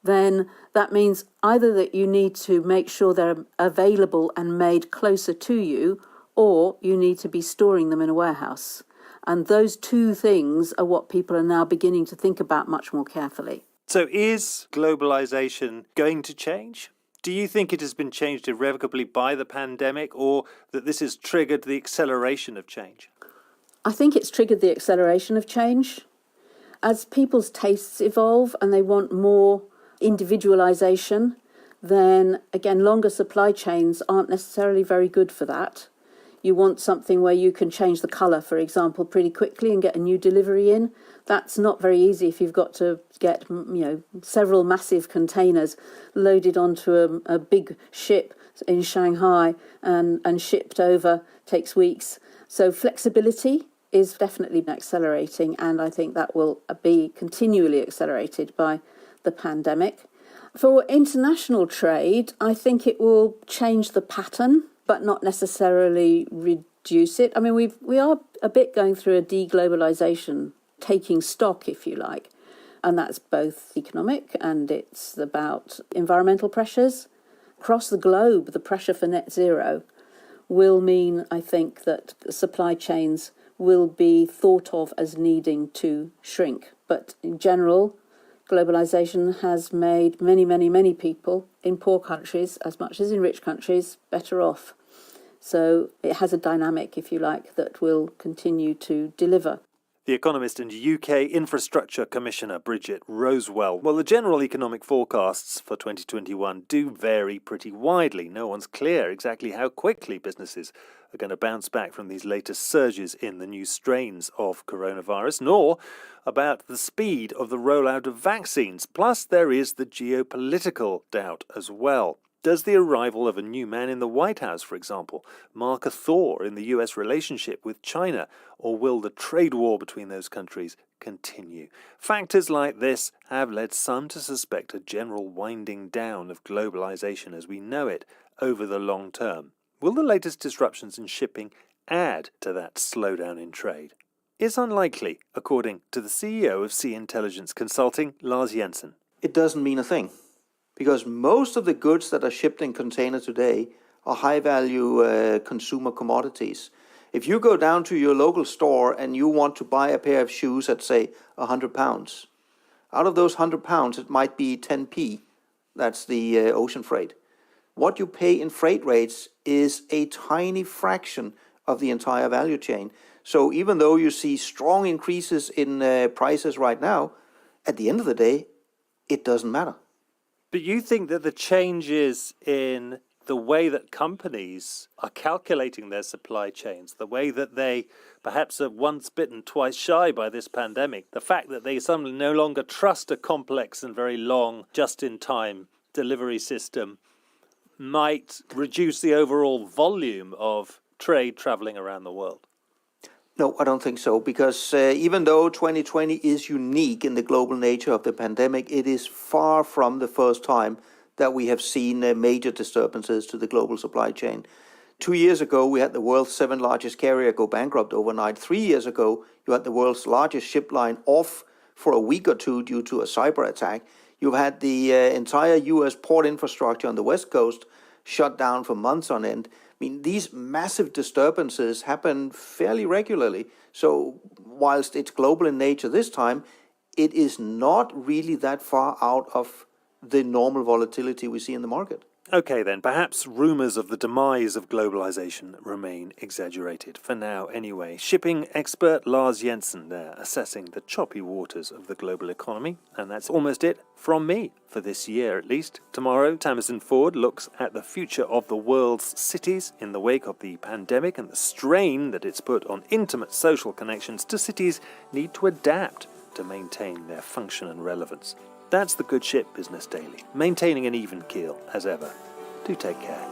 then that means either that you need to make sure they're available and made closer to you, or you need to be storing them in a warehouse. And those two things are what people are now beginning to think about much more carefully. So is globalization going to change? Do you think it has been changed irrevocably by the pandemic, or that this has triggered the acceleration of change? I think it's triggered the acceleration of change. As people's tastes evolve and they want more individualization, then again, longer supply chains aren't necessarily very good for that. You want something where you can change the colour, for example, pretty quickly and get a new delivery in. That's not very easy if you've got to get, several massive containers loaded onto a big ship in Shanghai and shipped over. Takes weeks. So flexibility is definitely accelerating, and I think that will be continually accelerated by the pandemic. For international trade, I think it will change the pattern, but not necessarily reduce it. I mean, we are a bit going through a deglobalization, taking stock, if you like, and that's both economic and it's about environmental pressures. Across the globe, the pressure for net zero will mean, I think, that supply chains will be thought of as needing to shrink. But in general, globalization has made many, many, many people in poor countries, as much as in rich countries, better off. So it has a dynamic, if you like, that will continue to deliver. The economist and UK Infrastructure Commissioner Bridget Rosewell. Well, the general economic forecasts for 2021 do vary pretty widely. No one's clear exactly how quickly businesses are going to bounce back from these latest surges in the new strains of coronavirus, nor about the speed of the rollout of vaccines. Plus, there is the geopolitical doubt as well. Does the arrival of a new man in the White House, for example, mark a thaw in the US relationship with China, or will the trade war between those countries continue? Factors like this have led some to suspect a general winding down of globalization as we know it over the long term. Will the latest disruptions in shipping add to that slowdown in trade? It's unlikely, according to the CEO of Sea Intelligence Consulting, Lars Jensen. It doesn't mean a thing, because most of the goods that are shipped in container today are high-value consumer commodities. If you go down to your local store and you want to buy a pair of shoes at, say, £100, out of those £100, it might be 10p. That's the ocean freight. What you pay in freight rates is a tiny fraction of the entire value chain. So even though you see strong increases in prices right now, at the end of the day, it doesn't matter. But you think that the changes in the way that companies are calculating their supply chains, the way that they perhaps are once bitten, twice shy by this pandemic, the fact that they suddenly no longer trust a complex and very long just-in-time delivery system might reduce the overall volume of trade travelling around the world? No, I don't think so, because even though 2020 is unique in the global nature of the pandemic, it is far from the first time that we have seen major disturbances to the global supply chain. 2 years ago, we had the world's 7th largest carrier go bankrupt overnight. 3 years ago, you had the world's largest ship line off for a week or two due to a cyber attack. You've had the entire US port infrastructure on the West Coast shut down for months on end. I mean, these massive disturbances happen fairly regularly. So whilst it's global in nature this time, it is not really that far out of the normal volatility we see in the market. Okay then, perhaps rumours of the demise of globalisation remain exaggerated, for now anyway. Shipping expert Lars Jensen there, assessing the choppy waters of the global economy. And that's almost it from me, for this year at least. Tomorrow, Tamsin Ford looks at the future of the world's cities in the wake of the pandemic and the strain that it's put on intimate social connections to cities need to adapt to maintain their function and relevance. That's the Good Ship Business Daily, maintaining an even keel as ever. Do take care.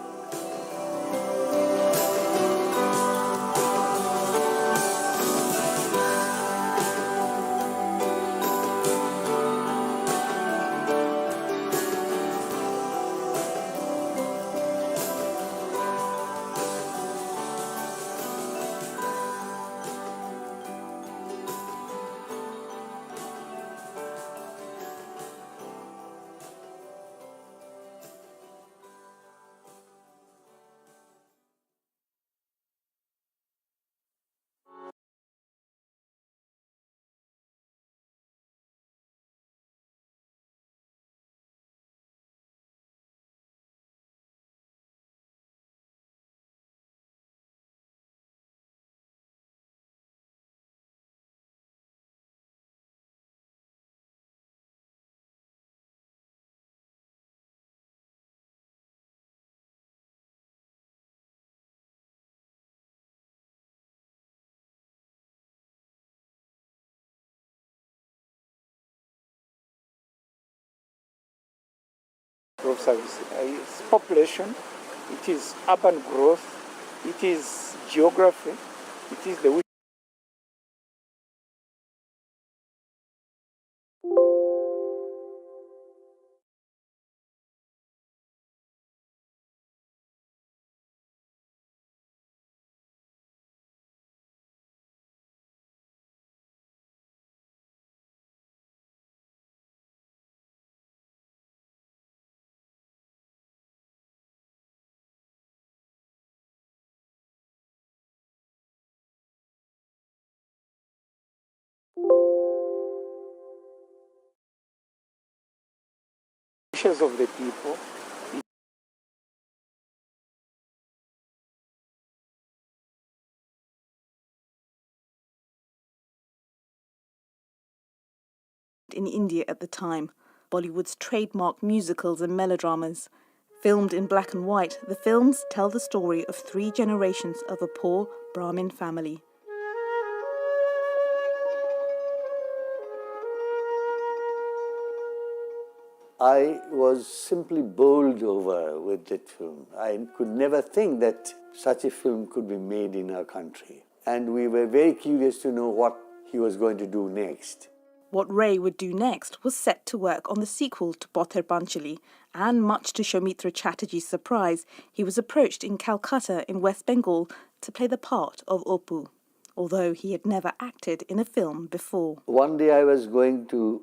Service. It's population, it is urban growth, it is geography, it is the wishes of the people. In India at the time, Bollywood's trademark musicals and melodramas. Filmed in black and white, the films tell the story of 3 generations of a poor Brahmin family. I was simply bowled over with that film. I could never think that such a film could be made in our country. And we were very curious to know what he was going to do next. What Ray would do next was set to work on the sequel to Pather Panchali, and much to Soumitra Chatterjee's surprise, he was approached in Calcutta in West Bengal to play the part of Oppu, although he had never acted in a film before. One day I was going to